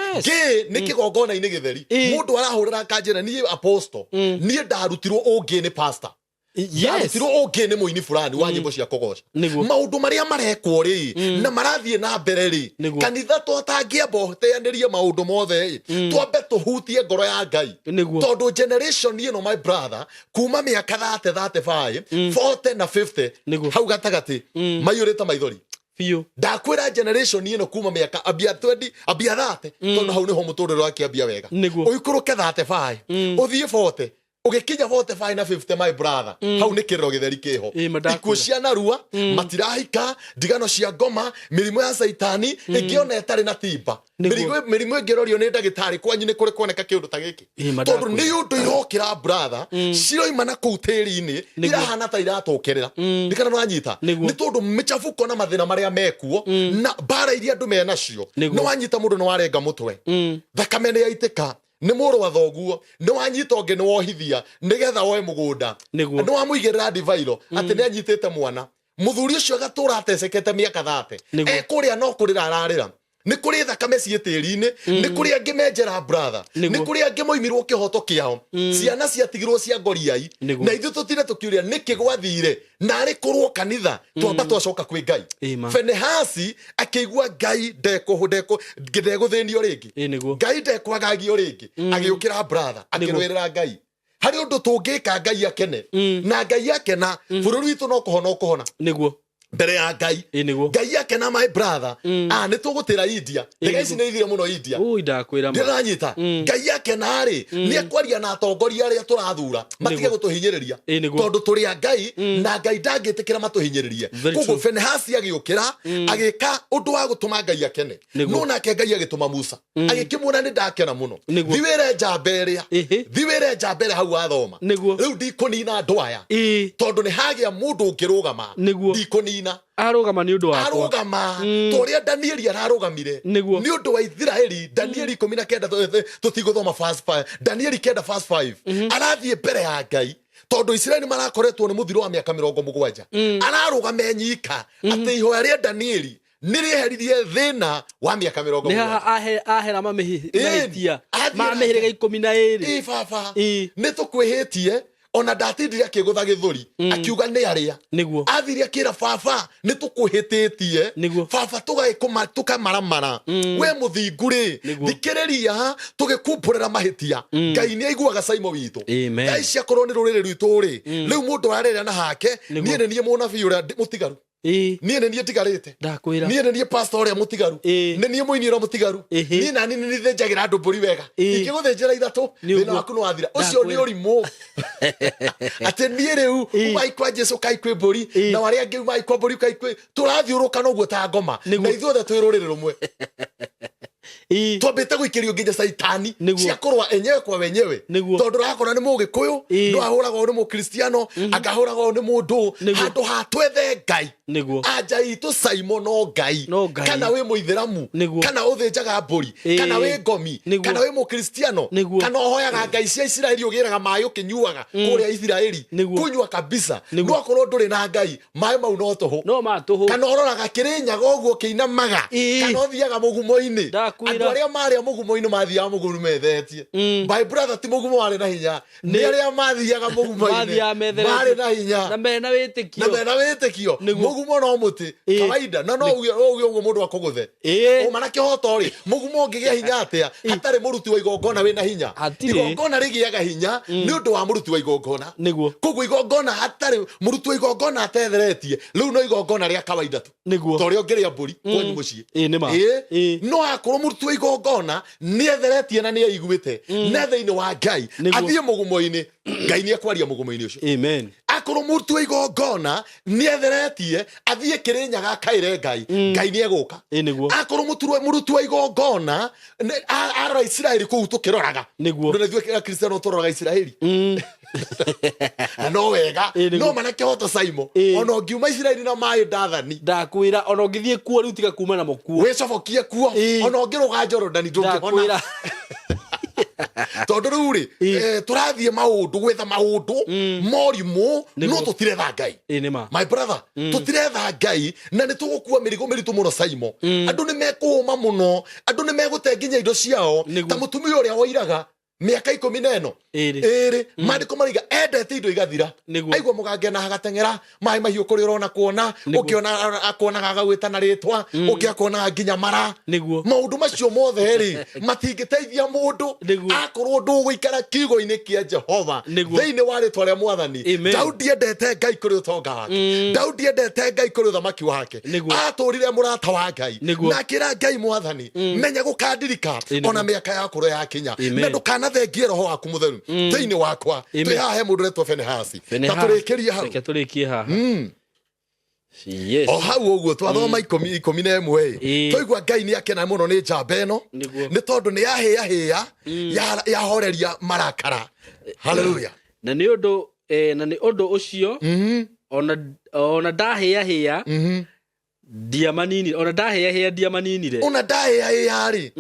nĩ kĩgongona-inĩ gĩtheri mũndũ arahũrĩra kanjĩra niĩ apostle niĩ ndarutirwo ũngĩ nĩ pastor ndarutirwo ũngĩ nĩ mũini fulani wa nyĩmbo cia kũgoca maũndũ marĩa marekwo rĩ na marathiĩ na mbere rĩ kanitha tũtangĩamba ũteanĩrie maũndũ mothe twambe tũhutie ngoro ya Ngai tondũ generation ĩno my brother kuma mĩaka 35 40 na 50 hau gatagatĩ maiyũrĩte maithori ndakwĩra generation ĩno kuma mĩaka ambia 20 ambia 30 tondũ hau nĩho mũtũrĩre wakĩambia wega ũikũrũke 35 ũthiĩ 40 ugikinya 45 na 50 my brother hau nĩ kĩrĩro gĩtheri kĩho ikuũ cia narua matirahika ndigano cia ngoma mĩrimũ ya saitani ĩngĩona ĩtarĩ na timba mĩrimũ ĩngĩrorio nĩ ndagĩtarĩ kwanyu nĩ kũrĩ kuoneka kĩũndũ ta gĩkĩ tondũ nĩ ũndũ irokĩra brother ciroima na kũu tĩri-inĩ irahana ta iratũkĩrĩra ndikana nĩwanyita nĩ tondũ mĩchafuko na mathĩna marĩa mekuo na mbara iria andũ menacio nĩwanyita mũndũ nĩwarenga mũtwe thakame nĩyaitĩka nĩ mũrũ wa thoguo nĩ wanyita ũngĩ nĩ wohithia nĩgetha woe mũgũnda nĩ wamũigĩrĩra divailo atĩ nĩ anyitĩte mwana mũthuri ũcio agatũra atecekete mĩaka 30 ekũrĩa no kũrĩra ararĩra nĩ kũrĩ thakame ciĩ tĩri-inĩ nĩ kũrĩ angĩ menjera brother nĩ kũrĩ angĩ moimirwo kĩhoto kĩao ciana ciatigirwo cia ngoriai na ithuĩ tũtire tũkiuria nĩkĩ gwathire narĩ kũrwo kanitha twamba twacoka kwĩ Ngai Finehasi akĩigua Ngai ndegũthĩnio rĩngĩ Ngai ndekwagagio rĩngĩ agĩũkĩra brother akĩrũĩrĩra Ngai harĩ ũndũ tũngĩka Ngai akene na Ngai akena bũrũri witũ no kũhona nĩguo mbere ya Ngai Ngai yake na my brother nĩ tũgũtĩra India ndege ici nĩ ithire mũno India ndĩranyita Ngai yake narĩ nĩ ekwaria na atongoria arĩa tũrathura matige gũtũhinyĩrĩria tondũ tũrĩ a Ngai na Ngai ndangĩtĩkĩra matũhinyĩrĩrie koguo Finehasi agĩũkĩra agĩka ũndũ wa gũtũma Ngai akene no nake Ngai agĩtũma Musa agĩkĩmuona nĩ ndakena mũno thiwĩre njamba ĩrĩa hau athoma rĩu ndikũnina andũ aya tondũ nĩ hagĩa mũndũ ũngĩrũgama ndikũnina arũgama nĩ ũndũ wakwa arũgama tũrĩa Danieli ararũgamire nĩ ũndũ wa Israeli Danieli 19 tũtigũthoma Danieli 9:5 arathiĩ mbere ya Ngai tondũ Israeli marakoretwo nĩ mũthiro wa mĩaka 70 ararũgama nyika atĩ ihoya rĩa Danieli nĩrĩeheririe thĩna wa mĩaka 70 nĩ ahera mamĩhĩtia mamĩhĩrĩga 12 baba nĩ tũkwĩhĩtie ona ndatindire akĩgũtha gĩthũri akiuga nĩ arĩa athire akĩra baba nĩ tũkwĩhĩtĩtie baba tũkamaramara we mũthingu rĩ thikĩrĩria tũgĩkumbũrĩra mahĩtia Ngai nĩ aiguaga caimo witũ thaa ici akorwo nĩ rũrĩrĩ rwitũ rĩ rĩu mũndũ ararĩra na hake niĩ nĩ niĩ mũnabii ũrĩa mũtigaru niĩ nĩ niĩ tigarĩte niĩ nĩ niĩ pastor ũrĩa mũtigaru nĩ niĩ mũini ũrĩa mũtigaru niĩ nani nĩ thĩnjagĩra andũ mbũri wega ingĩgũthĩnjĩra ithatũ thĩna waku nĩ wathira ũcio nĩ ũrimũ atĩ niĩ rĩu umaikwa Jesu kaikwe mbũri na warĩa angĩ umaikwa mbũri kaikwe tũrathiũrũka noguo ta ngoma na ithuothe twĩ rũrĩrĩ rũmwe twambĩte gũikĩrio nginya caitani cia kũrũa enyewe kwa wenyewe tondũ rakora nĩ mũgĩkũyũ no ahũragwo nĩ mũkristiano akahũragwo nĩ mũndũ handũ ha twethe Ngai anja itũ caimo no Ngai kana wĩ mũithĩramu kana ũthĩnjaga mbũri kana wĩ ngomi kana wĩ mũkristiano kana ũhoyaga ngai cia Isiraeli ũgĩraga maĩ ũkĩnyuaga kũrĩa Isiraeli kunyua kabisa no akorwo ndũrĩ na Ngai maĩ mau no tũhũ kana ũroraga kĩrĩnyaga ũguo kĩinamaga kana ũthiaga mũgumo-inĩ andũ arĩa marĩa mũgumo-inĩ mathiaga mũgumo methetie my brother ti mũgumo warĩ na hinya nĩ arĩa mathiaga mũgumo-inĩ marĩ na hinya na mena wĩtĩkio mũgumo no mũtĩ kawaida no ũguo mũndũ akũgũthe ũmana kĩhoto rĩ mũgumo ũngĩgĩa hinya atĩa hatarĩ mũruti wa igongona wĩna hinya igongona rĩgĩaga hinya nĩ ũndũ wa mũruti wa igongona koguo igongona hatarĩ mũruti wa igongona atetheretie rĩu no igongona rĩa kawaida tu torĩa ũngĩrĩa mbũri kwanyu mũciĩ no akorwo mũruti wa igongona nĩ etheretie na nĩ aiguĩte na thĩinĩ wa Ngai athiĩ mũgumo-inĩ Ngai nĩ ekwaria mũgumo-inĩ ũcio amen akorwo mũruti wa igongona nĩ etheretie athiĩ kĩrĩnyaga akaĩre Ngai Ngai nĩ egũka akorwo mũruti wa igongona arora Isiraeli kũu tũkĩroraga ndona ithuĩ Kristiano tũroraga Isiraeli no wega no mana kĩhoto caimo ona ũngiuma Isiraeli na maĩ ndathani ndakwĩra ona ũngĩthiĩ kuo rĩu tiga kuma na mũkuo wĩcobokie kuo ona ũngĩrũga Jorodani ndũngĩhona tondũ rĩu rĩ tũrathiĩ maũndũ gwetha maũndũ morimũ no tũtiretha Ngai my brother tũtiretha Ngai na nĩ tũgũkua mĩrigo mĩritũ mũno caimo andũ nĩ mekũhũma mũno andũ nĩ megũte nginya indo ciao ta mũtumia ũrĩa woiraga mĩaka 10 ĩrĩ maandĩko mariga endete indo igathira aigua mũgange na hagateng'era maĩ mahiũ kũrĩ ũrona kuona ũkĩona akonaga agagwĩta na rĩtwa ũngĩ akona nginya mara maũndũ macio mothe rĩ matingĩteithia mũndũ akorwo ndũgũikara kiugo-inĩ kĩa Jehova thĩinĩ wa rĩtwa rĩa Mwathani Daudi endete Ngai kũrĩ ũtonga wake Daudi endete Ngai kũrĩ ũthamaki wake atũrire mũrata wa Ngai na akĩra Ngai Mwathani menya gũkandirika ona mĩaka yakũrũ yakinya na ndũkanathengie roho waku mũtheru thĩinĩ wakwa twĩ haha he mũndũ retwo Finehasi ta tũrĩkĩrie hau o hau ũguo twathoma 11 twaigua Ngai nĩ akena mũno nĩ njamba ĩno nĩ tondũ nĩ yahĩahĩa yahoreria marakara haleluya na nĩ ũndũ ũcio ona ndahĩahĩa diamanini ona ndahĩahĩa diamaninire ona ndahĩahĩa rĩ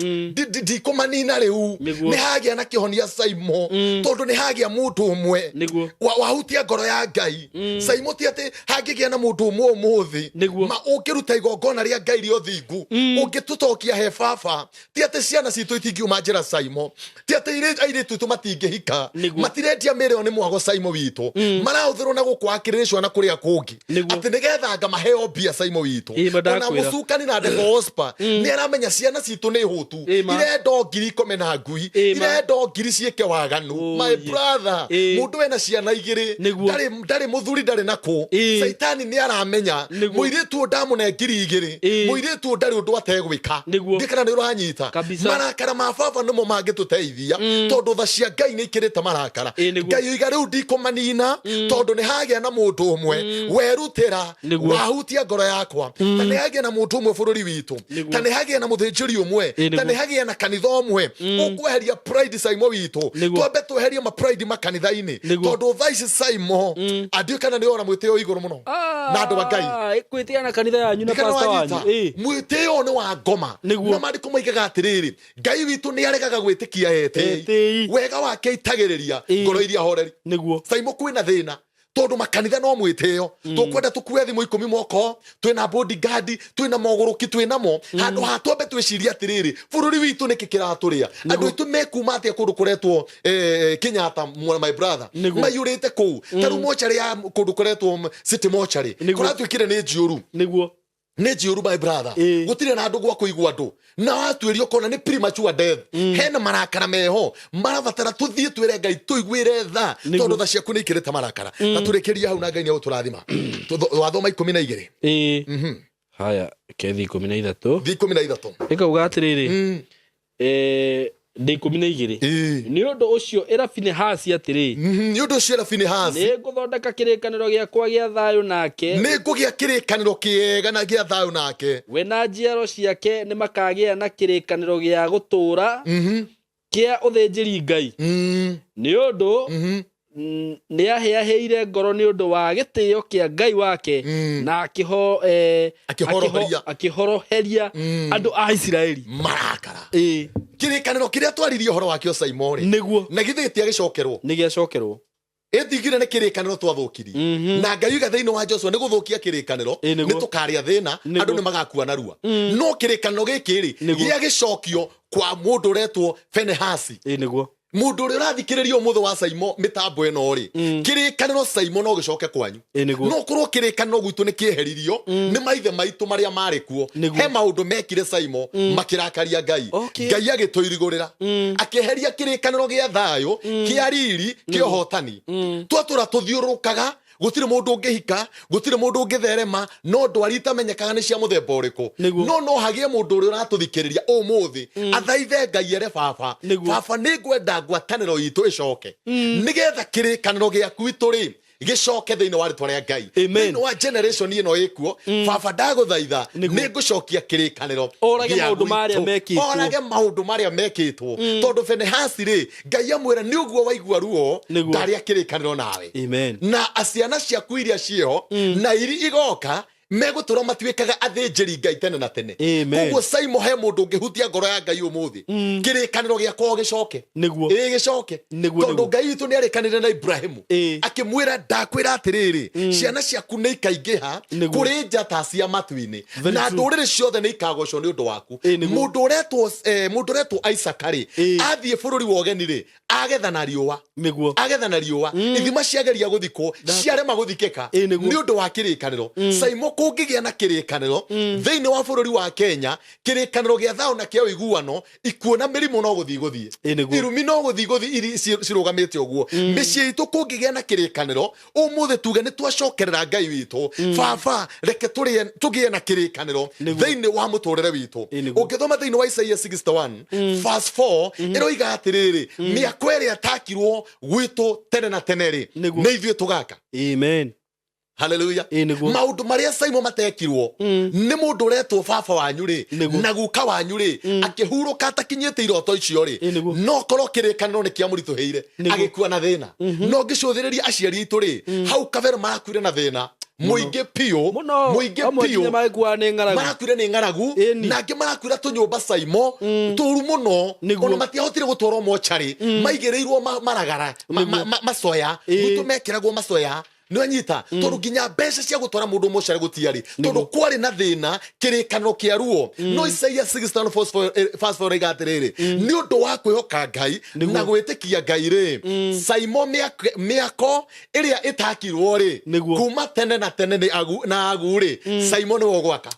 ndikũmanina rĩu nĩ hagĩa na kĩhonia caimo tondũ nĩ hagĩa mũndũ ũmwe wahutia ngoro ya Ngai caimo ti atĩ hangĩgĩa na mũndũ ũmwe ũmũthĩ ũngĩruta igongona rĩa Ngai rĩa ũthingu ũngĩtũtokia he baba ti atĩ ciana citũ itingiuma njĩra caimo ti atĩ airĩtu itũ matingĩhika matirendia mĩrĩo nĩ mwago caimo witũ marahũthĩrwo na gũkwa akĩrĩrĩcwo na kũrĩa kũngĩ atĩ nĩgetha anga maheo mbia caimo witũ ona mucukani na ndego ospa ni aramenya ciana citu ni hutu irendo ngiri ikome na ngui irendo ngiri ciike waganu my brother mundu ena ciana igiri ndari muthuri ndari naku saitani ni aramenya muiritu ndamune ngiri igiri muiritu ndari undu ategwika ngikana ni uranyita marakara ma baba nimo mangituteithia tondu tha cia Ngai ni ikirite marakara Ngai iga riu ndikumanina tondu ni hagia na mundu umwe werutira wahutia ngoro yakwa tani hagia na mundu umwe bururi witu tani hagia na muthinjiri umwe tani hagia na kanitha umwe ukweheria pride saimo witu twambe tweherie ma pride makanitha-ini tondu thaici saimo andio kana ni ora mwitio iguru muno na andu wa Ngai kwitia na kanitha yanyu na pastor wanyu mwitio ni wa ngoma na mandiko maigaga atiriri Ngai witu ni aregaga gwitikia ete wega wake itagiriria ngoro iria horeri saimo kwina thina tondu makanitha no mwitio tukwenda tukue thimu 10 moko twina bodyguard twina moguruki twinamo handu hatwambe twiciria atiriri bururi witu niki kiraturia andu itu mekuma atia kundu kuretwo Kenyatta my brother mayurite ku taru mochari ya kundu kuretwo city mochari kuratwikire ni jiuru ni jiuru my brother gutire na andu gwa kuigwa andu na watwirio kona ni premature death hena marakara meho marabatara tuthie twire Ngai tuigwire tha tondu tha ciaku ni ikirite marakara na turekeria hau na Ngai ni uturathima wathoma 12 haya kethi 13 13 ikauga atiriri ndi 12 ni undu ucio era Finehasi atiri ni undu ucio era Finehasi ni nguthondeka kirikaniro giakwa gia thayu nake ni ngugia kirikaniro kiega na gia thayu nake we na njiaro ciake ni makagia na kirikaniro gia gutura kia uthinjiri Ngai ni undu ni aheaheire ngoro ni undu wa gitio kia Ngai wake na akihoroheria andu a Israeli marakara kirikaniro kiria twaririe horo wakio Saimori niguo na githiti agicokerwo ni giacokerwo etigire ne kirikaniro twathukirie na Ngai uga thiini wa Joshua ni guthukia kirikaniro ni tukaria thina andu ni magakua narua no kirikaniro gikiri gia gicokio kwa mundu retwo Finehasi niguo mundu uri urathikiriria umuthe wa Saimo mitambo eno ri kirikaniro Saimo no gicoke kwanyu no kurwo kirikaniro gwitu ni kieheririo ni maithe maitu maria mari kuo he maundu mekire Saimo makirakaria Ngai Ngai agitoirigurira akeheria kirikaniro gia thayo kia riri kiohotani twatura tuthiurukaga gutire mundu ungihika gutire mundu ungitherema no ndwarita menyekaga ni cia muthemba uriku no hagie mundu uri uratuthikiriria umuthi athaithe Ngai ere baba ni ngwenda ngwataniro itu icoke nigetha kirikaniro giaku ituri gicoke thiini wa ritwa ria Ngai thiini wa generation ino ikuo baba ndaguthaitha ni ngucokia kirikaniro orage maundu maria mekitwo tondu Finehasi ri Ngai amwira ni uguo waigua ruo ndaria kirikaniro nawe na aciana ciaku iria cieho na iri igoka megutura matwikaga athinjiri Ngai tene na tene koguo Saimo he mundu ungihutia ngoro ya Ngai umuthi kirikaniro giakwa gicoke gicoke tondu Ngai witu ni arikanire na Ibrahimu akimwira ndakwira atiriri ciana ciaku ni ikaingiha kuri njata cia matwini na ndurire ciothe ni ikagocwo ni undu waku mundu uretwo Isakari athie bururi wa ugeni ri agethana riua ithima ciageria guthikwo ciarema guthikika ni undu wa kirikaniro Saimo kungigia na kirikaniro thiini wa bururi wa Kenya kirikaniro gia thao na kia uiguano ikuona mirimo no guthie irumi no guthie iri cirugamite uguo micii itu kungigia na kirikaniro umuthi tuge ni twacokerera Ngai witu baba reke tugie na kirikaniro thiini wa muturire witu ungithoma thiini wa Isaiah 61 verse 4 iroiga atiriri miako iria atakirwo gwitu tene na teneri ni ithue tugaka hallelujah maundu maria Saimo matekirwo ni mundu retwo baba wanyu ri na guka wanyu ri akihuruka atakinyite iroto icio ri no korwo kirikaniro ni kia murituheire agikua na thina no ngicuthiriria aciari itu ri hau kavera marakwire na thina muingi pio marakwire ni ngaragu na ngi marakwira tunyumba Saimo turu muno ono matiahotire gutwaro mochari maigereirwo maragara masoya gutu mekiragwo masoya nä anyita tondå nginya mbeca cia gå twara må ndå må care gå tiarä tondå kwarä na thä na kä rä kanå kä a ruo no Isaia 6:4 iga atä rä rä nä å ndå wa kwä hoka Ngai na gwä tä kia Ngai rä Saimo mä ako ä rä a ä takirwo rä kuma tene na tene na agu rä Saimo nä wo gwaka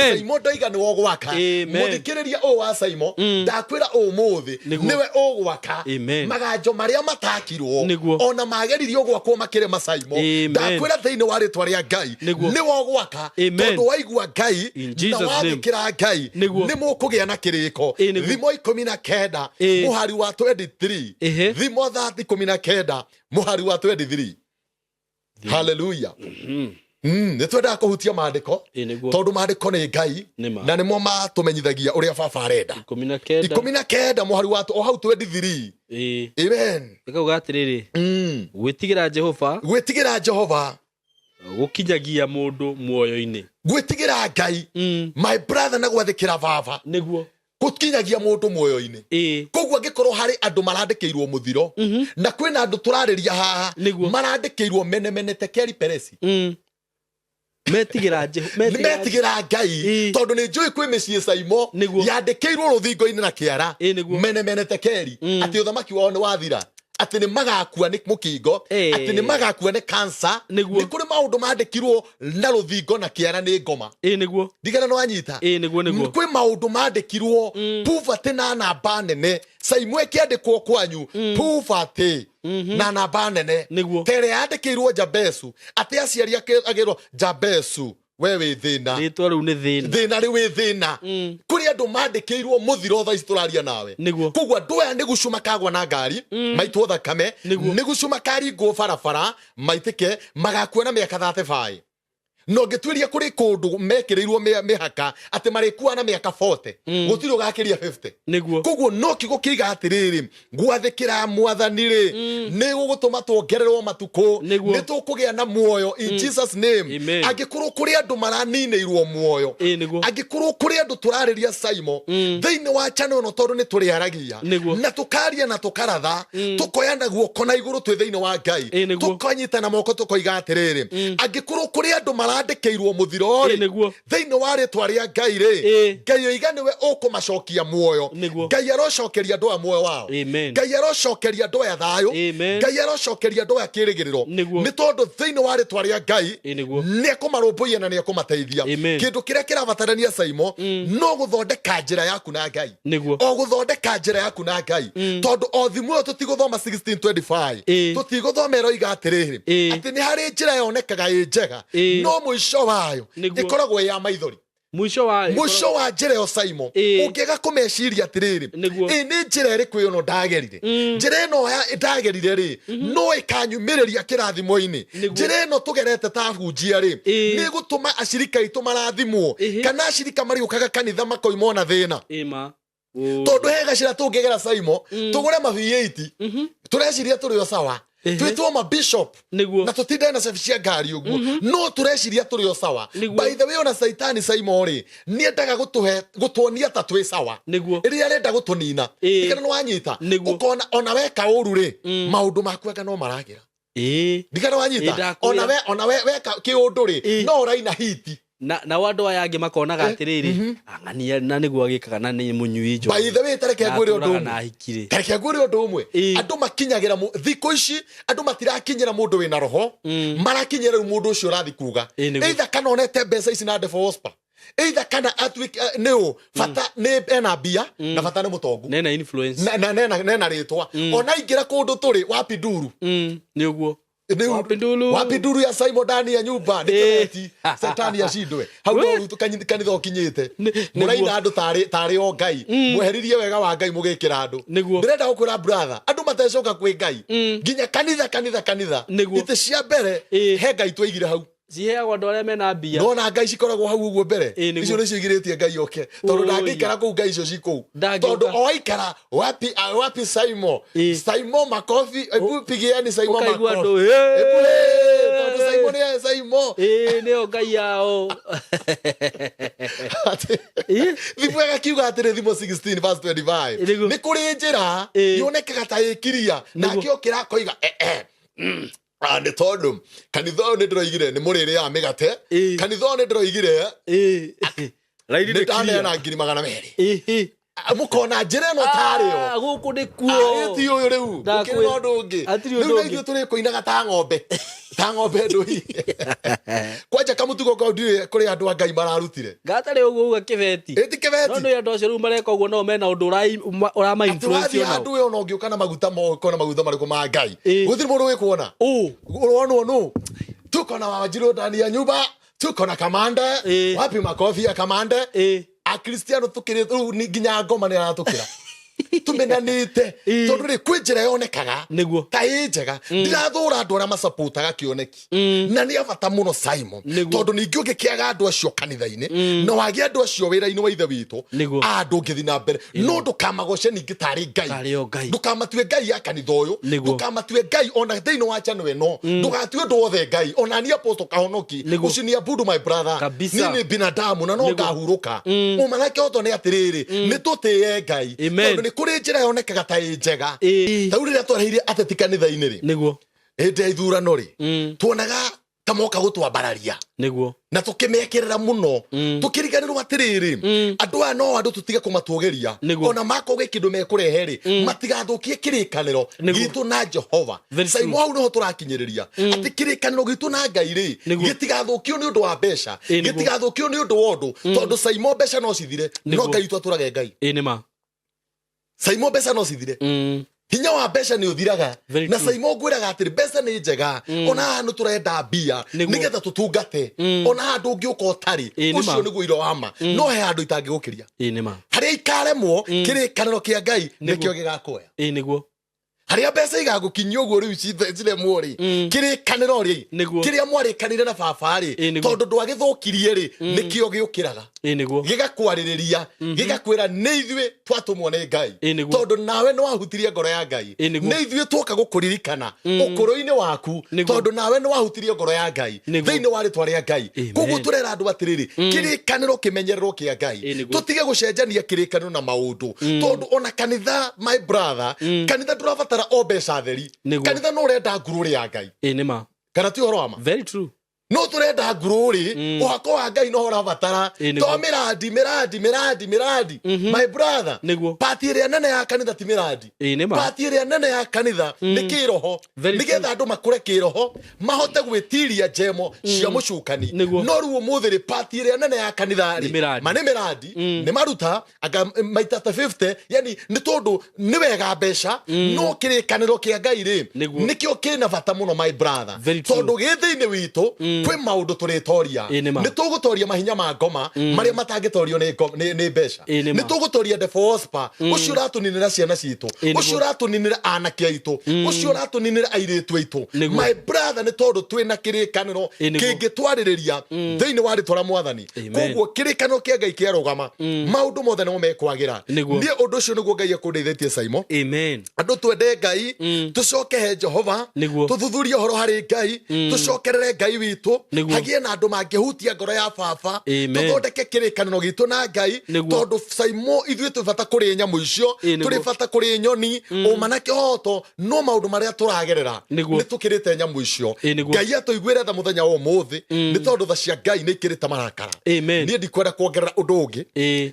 Saimo ndoiga nä wo gwaka må thikä rä ria å wa Saimo ndakwä ra å må thä nä we å gwaka maganjo marä a matakirwo ona mageririe å gwakwo makä re Masaimo ndakwä ra thä inä wa rä twa rä a Ngai nä wo gwaka tondå waigua Ngai na wathikä ra Ngai nä må kå gä a na kä rä ko thimo 19 må hari wa 23 thimo 19 må hari wa 23 haleluya nä twendaga kå hutia mandä ko tondå mandä ko nä Ngai na nä mo matå menyithagia å rä a baba arenda 19 må hari wa o hau 23 amen ikauga atä rä rä gwĩtigĩra Jehova gũkinyagia mũndũ muoyo-inĩ gwĩtigĩra Ngai my brother na gwathĩkĩra baba nĩguo gũkinyagia mũndũ muoyo-inĩ koguo angĩkorwo harĩ andũ marandĩkĩirwo mũthiro na kwĩna andũ tũrarĩria haha marandĩkĩirwo menemenete Keri Peresi metigĩra Ngai tondũ nĩ njũĩ kwĩ mĩciĩ Saimo yandĩkĩirwo rũthingo-inĩ na kĩara menemenete Keri atĩ ũthamaki wao nĩ wathira atĩ nĩ magakua nĩ mũkingo atĩ nĩ magakua nĩ cancer nĩ kũrĩ maũndũ mandĩkirwo na rũthingo na kĩara nĩ ngoma ndigana nĩ wanyita kwĩ maũndũ mandĩkirwo poverty na namba nene Saimo ĩkĩandĩkwo kwanyu poverty na namba nene tere yandĩkĩirwo Jabesu atĩ aciari agĩrwo Jabesu we wĩ thĩna rĩtwa rĩu nĩ thĩna rĩu wĩ thĩna kũrĩ andũ mandĩkĩirwo mũthiro thaa ici tũraria nawe koguo andũ aya nĩ gucu makagwa na ngari maitwo thakame nĩ gucu makaringwo barabara maitĩke magakuona mĩaka 35 no ngĩtuĩria kũrĩ kũndũ mekĩrĩirwo mĩhaka atĩ marĩkuaga na mĩaka 40 gũtirĩ ũgakĩria 50 koguo no kiugo kĩiga atĩrĩrĩ gwathĩkĩra Mwathani rĩ nĩ gũgũtũma tuongererwo matukũ nĩ tũkũgĩa na muoyo in Jesus name angĩkorwo kũrĩ andũ maraninĩirwo muoyo angĩkorwo kũrĩ andũ tũrarĩria Saimo thĩinĩ wa channel ĩno tondũ nĩ tũrĩaragia na tũkaria na tũkaratha tũkoyana guoko na igũrũ twĩ thĩinĩ wa Ngai tũkanyitana moko tũkoiga atĩrĩrĩ angĩkorwo kũrĩ andũ marandĩkĩirwo mũthiro rĩ thĩinĩ wa rĩtwa rĩa Ngai rĩ Ngai oiga nĩwe ũkũmacokia muoyo Ngai arocokeria andũ aya muoyo wao Ngai arocokeria andũ aya thayũ Ngai arocokeria andũ aya kĩrĩgĩrĩro nĩ tondũ thĩinĩ wa rĩtwa rĩa Ngai nĩ ekũmarũmbũiya na nĩ ekũmateithia kĩndũ kĩrĩa kĩrabatarania Saimo no gũthondeka njĩra yaku na Ngai o gũthondeka njĩra yaku na Ngai tondũ o thimũ ĩyo tũtigũthoma 16:25 tũtigũthoma ĩroiga atĩrĩrĩ atĩ nĩ harĩ njĩra yonekaga ĩ njega no mũico wayo ĩkoragwo ya maithori mũico wa njĩra ĩyo Saimo ũngĩaga kũmeciria atĩrĩrĩ nĩ njĩra ĩrĩkũ ĩno ndagerire njĩra ĩno ndagerire rĩ no ĩkanyumĩrĩria kĩrathimo-inĩ njĩra ĩno tũgerete ta hunjia rĩ nĩ gũtũma acirika aitũ marathimwo kana acirika marĩũkaga kanitha makoimwo na thĩna tondũ he gacĩra tũngĩgera Saimo tũgũre mabiati tũreciria tũrĩ o sawa twĩtwo ma bishop na tũtinde na cia ngari ũguo no tũreciria tũrĩ o sawa by the way ona Saitani Saimo rĩ nĩendaga gũtuonia ta twĩ sawa rĩrĩa arenda gũtũnina kana nĩ wanyita ũkona ona weka ũru rĩ maũndũ maku anga no maragĩra ndigana wanyita ona weka kĩũndũ rĩ no ũraina hiti na andũ aya angĩ makonaga atĩrĩrĩ ang'ania na nĩguo agĩkaga na nĩ mũnyui njohi by the way tareke ngwĩre ũndũ ũmwe andũ makinyagĩra thikũ ici andũ matirakinyĩra mũndũ wĩna roho marakinyĩra mũndũ ũcio ũrathi kuga either kana onete mbeca ici na Devospa either kana nĩũ bata nĩ ena mbia na bata nĩ mũtongu nena influence nena rĩtwa ona ingĩra kũndũ tũrĩ wapi nduru nĩ ũguo wapi nduru ya Saimo ndani ya nyumba nĩkĩreti Saitani acindwe hau no kanitha ũkinyĩte mũraina andũ tarĩ o Ngai mweheririe wega wa Ngai mũgĩkĩra andũ ndĩrenda gũkwĩra brother andũ matecoka kwĩ Ngai nginya kanitha itĩ cia mbere he Ngai twaigire hau ciheagwo andũ arĩa mena mbia no Ngai cikoragwo hau ũguo mbere icio nĩ ciĩgirĩtie Ngai oke tondũ ndangĩikara kũu Ngai icio cikũu tondũ oaikara wapi Saimo makofi pigieni Saimo makofi tondũ Saimo nĩ Saimo nĩo Ngai yao thimũ ĩgakiuga atĩrĩ thimũ 16:25 nĩ kũrĩ njĩra yonekaga ta ĩkiria nake okĩra koiga nĩ tondũ kanitha ũyũ nĩ ndĩroigire nĩ mũrĩrĩ ya mĩgate kanitha ũyũ nĩ ndĩroigire nĩ ndaneana 200,000 mukona njĩra ĩno tarĩo gũkũ nĩ kuo ti ũyũ rĩu gũkĩrĩ na ũndũ ũngĩ rĩu na ithuĩ tũrĩ kũinaga ta ng'ombe ndũi kwanja kamutugo kau ndirĩ kũrĩ andũ a Ngai mararutire gatarĩ ũguo uga kĩbeti ĩti kĩbeti no nĩ andũ acio rĩu mareka ũguo no mena ũndũ ũrama influence ona andũ ũyũ no ngĩũka na maguta moko na maguta marĩkũ ma Ngai gũtirĩ mũndũ wĩkuona ũronwo no tuko na Wanjirũ ndani ya nyumba tuko na kamande wapi makofi ya kamande Akristiano tukire rĩu nginya ngoma nĩ aratukĩra tumenanite tondu ri kwi njira yonekaga ta njega ndirathura andu aria masapotaga kioneki na ni abata muno Simon tondu ningi ungikiaga andu acio kanitha-ini na wagi andu acio wira-ini wa ithe witu andu ngithi na mbere no ndukamagoce ningi tari Ngai ndukamatue Ngai ya kanitha uyu ndukamatue Ngai ona thiini wa channel eno ndugatue ndu othe Ngai ona ni apostle Kahonoki ucio ni abudu my brother ni binadamu na no ngahuruka mumanake oto ni atiriri ni tutie Ngai tondu kuri njira yonekaga ta njega tau riria twareire ateti kanitha-ini ri niguo ende ithurano ri tuonaga ta moka gutwambararia niguo na tukimekirira muno tukiriganirwo atiriri andu aya no andu tutige kumatugeria ona makoge kindu mekurehe ri matigathukie kirikaniro gitu na Jehova Simon hau no turakinyiriria ati kirikaniro gitu na Ngai ri gitigathukio ni undu wa mbeca gitigathukio ni undu wa undu tondu Simon mbeca no cithire no Ngai twaturage Ngai nima Simon mbeca no cithire hinya wa mbeca ni uthiraga na Simon gwiraga atiri mbeca ni njega ona hanu turenda mbia nigetha tutungate ona handu ngiuka utari ucio niguo iro wama no he handu itangigukiria nima haria ikaremwo kirikaniro kia Ngai nikio gigakoya niguo haria mbeca igagukinyia uguo riu ciremwo ri kirikaniro ri kiria mwarikanire na baba ri tondu ndwagithukirie ri nikio giukiraga gigakwariria gigakwira ni ithuĩ twatumwo ni Ngai tondu nawe no wahutirie ngoro ya Ngai ni ithuĩ twoka gukuririkana ukuru-ini waku tondu nawe no wahutirie ngoro ya Ngai thiini wa ritwa ria Ngai koguo turera andu atiriri kirikaniro kimenyerero kia Ngai tutige gucenjania kirikaniro na maundu tondu ona kanitha my brother kanitha ndurabatara o mbeca theri kanitha no urenda ngururi ya Ngai nima kana ti horo ama very true no turenda ngururi uhako wa Ngai no urabatara to miradi my brother pati ria nene ya kanitha ti miradi pati ria nene ya kanitha ni kiroho nigetha andu makure kiroho mahote gwitiria jemo cia mucukani no ruo muthiri pati ria nene ya kanitha mane miradi ni maruta aga maita 50 yani ni tondu ni wega mbeca no kirikaniro kia Ngai ri nikio kina bata muno my brother tondu githiini witu kwi maundu turitoria ni tugutoria mahinya ma ngoma maria matangitorio ni mbeca ni tugutoria defoospa ucio ratuninira ciana citu ucio ratuninira anake aitu ucio ratuninira airitu aitu my brother ni tondu twina kirikaniro kingitwaririria thiini wa ritwa mwathani koguo kirikaniro kia Ngai kiarugama maundu mothe no mekwagira ni undu ucio niguo Ngai akundeithĩtie Simon amen andu twende Ngai tucoke he Jehova tuthuthurie horo hari Ngai tucokerere Ngai witu hagie na andu mangihutia ngoro ya baba tuthondeke kirikaniro gitu na Ngai tondu Simon ithuĩ tubata kuri nyamu icio turi bata kuri nyoni umanake hoto no maundu maria turagerera ni tukirite nyamu icio Ngai atuiguire tha muthenya wa umuthi ni tondu tha cia Ngai ni ikirite marakara nie ndikwenda kuongerera undu ungi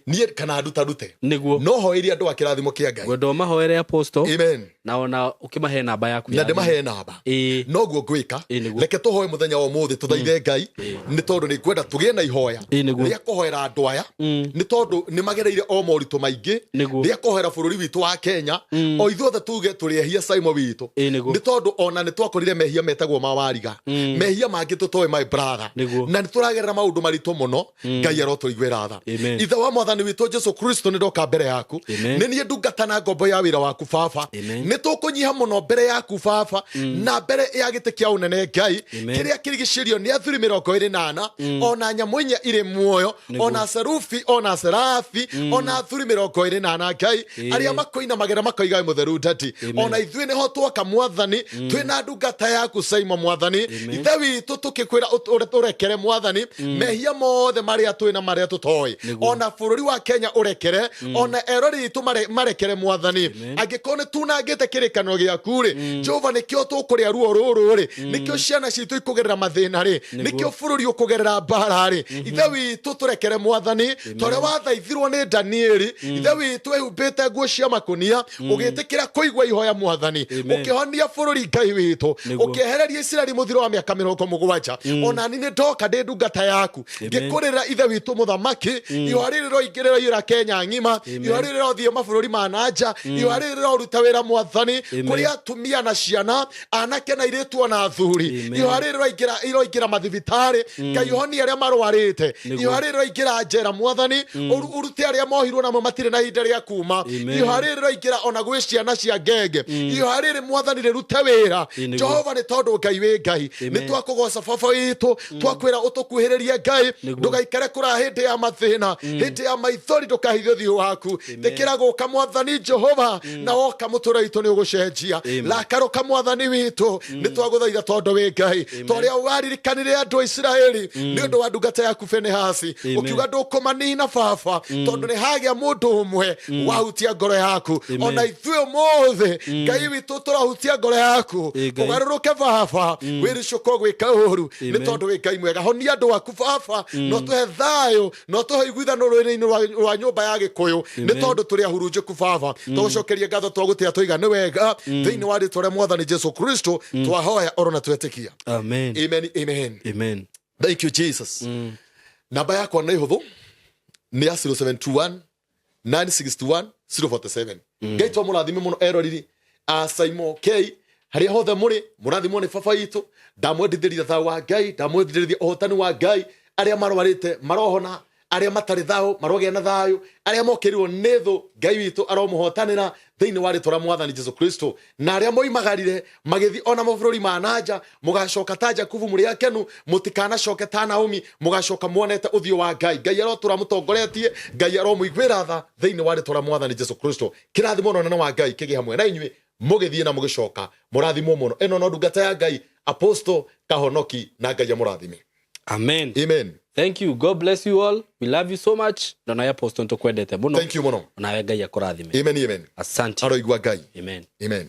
nie kana ndute no hoirie andu akirathimo kia Ngai wendo mahoere apostle amen na ona ukimahe namba yaku na ndimahe namba no guo gwika reke tuhoe muthenya wa umuthi tuthaithe Ngai ni tondu ni kwenda tugie na ihoya ria kuhoera andu aya ni tondu ni magereire o moritu maingi ria kuhoera bururi witu wa Kenya o ithuothe tuge turiehia Simon witu ni tondu ona ni twakorire mehia metagwo mawariga mehia mangi tutoe my brother na ni turagerera maundu maritu muno Ngai arotuiguira tha ithe wa mwathani witu Jesu Kristo ni ndoka mbere yaku ni nie ndungata na ngombo ya wira waku baba ni tukunyiha muno mbere yaku baba na mbere ya gite kia unene Ngai kiria kirigicirio acio nĩ athuri 28 ona nyamũinya irĩ muoyo ona serufi ona serafi ona athuri 28 Ngai arĩa makoinamagĩra makoiga mũtheru ndati ona ithuĩ nĩho twoka Mwathani twĩna ndungata yaku Saimo Mwathani ithe witũ tũkĩkwĩra ũrekere Mwathani mehia mothe marĩa twĩna marĩa tũtoĩ ona bũrũri wa Kenya ũrekere ona erori itũ marekere Mwathani angĩkorwo nĩ tunangĩte kĩrĩkanĩro gĩaku rĩ Jehova nĩkĩo tũkũrĩa ruo rũrũ rĩ nĩkĩo ciana citũ ikũgerera mathĩna rĩ nĩkĩo bũrũri ũkũgerera mbara rĩ ithe witũ tũrekere Mwathani tondũ wathaithirwo nĩ Danieli ithe witũ ehumbĩte nguo cia makũnia ũgĩtĩkĩra kũigua ihoya Mwathani ũkĩhonia bũrũri Ngai witũ ũkĩehereria Isiraeli mũthiro wa mĩaka 70 ona ni ndoka ndĩ ndungata yaku ngĩkũrĩra ithe witũ mũthamaki ihoya rĩrĩ roingĩrĩra Kenya ng'ima ihoya rĩrĩ rothie mabũrũri ma nanja ihoya rĩrĩ roruta wĩra Mwathani kũrĩ atumia na ciana anake na airĩtu ona athuri ihoya rĩrĩ roingĩra mathibitarĩ Ngai honia arĩa marwarĩte ihoya rĩrĩ roingĩra njera Mwathani urute arĩa mohirwo namo matirĩ na ihinda rĩa kuma ihoya rĩrĩ roingĩra ona gwĩ ciana cia ngenge ihoya rĩrĩ Mwathani rĩrute wĩra Jehova nĩ tondũ Ngai wĩ Ngai nĩ twakũgoca baba witũ twakwĩra ũtũkuhĩrĩrie Ngai ndũgaikare kũra hĩndĩ ya mathĩna hĩndĩ ya maithori ndũkahithio thiũ waku ndĩkĩra gũka Mwathani Jehova na woka mũtũũrĩre witũ nĩ ũgũcenjia lakaroka Mwathani witũ nĩ twagũthaitha tondũ wĩ Ngai torĩa waririkanire andũ a Isiraeli nĩ ũndũ wa ndungata yaku Finehasi ũkiuga ndũkũmanina baba tondũ nĩ hagĩa mũndũ ũmwe wahutia ngoro yaku ona ithuĩ ũmũthĩ Ngai witũ tũrahutia ngoro yaku ũgarũrũke baba wĩricũko gwĩka ũũru nĩ tondũ wĩ Ngai mwega honia andũ aku baba no tũhe thayũ no tũhe iguithano rũrĩrĩ-inĩ rwa nyũmba ya Gĩkũyũ nĩ tondũ tũrĩ ahurunjĩku baba tũgũcokerie ngatho twagũtĩa tũiga nĩ wega thĩinĩ wa rĩĩtwa rĩa Mwathani Jesu Kristo twahoya oro na twetĩkia amen amen amen amen thank you Jesus namba yakwa nĩ hũthũ nĩ ya 0721 961 047 Ngai twa mũrathime mũno eroriri Saimo K harĩa hothe mũrĩ mũrathimwo nĩ baba witũ ndamwendithĩria thayũ wa Ngai ndamwendithĩria ũhotani wa Ngai arĩa marwarĩte marohona arĩa matarĩ thayũ marogĩa na thayũ arĩa mokĩrirwo nĩ thũ Ngai witũ aromũhotanĩra thĩinĩ wa rĩĩtwa rĩa Mwathani Jesu Kristo na arĩa moimagarire magĩthiĩ ona mabũrũri ma nanja mũgacoka ta Jakubu mũrĩ akenu mũtikanacoke ta Naomi mũgacoka muonete ũthiũ wa Ngai Ngai arotũra mũtongoretie Ngai aromũiguĩra tha thĩinĩ wa rĩĩtwa rĩa Mwathani Jesu Kristo kĩrathimo nene wa Ngai kĩgĩe hamwe na inyuĩ mũgĩthiĩ na mũgĩcoka mũrathimwo mũno ĩno no ndungata ya Ngai Apostle Kahonoki na Ngai amũrathime amen amen thank you God bless you all we love you so much na Apostle tũkwendete mũno thank you mũno na Ngai akũrathime amen amen asante aroigua Ngai amen amen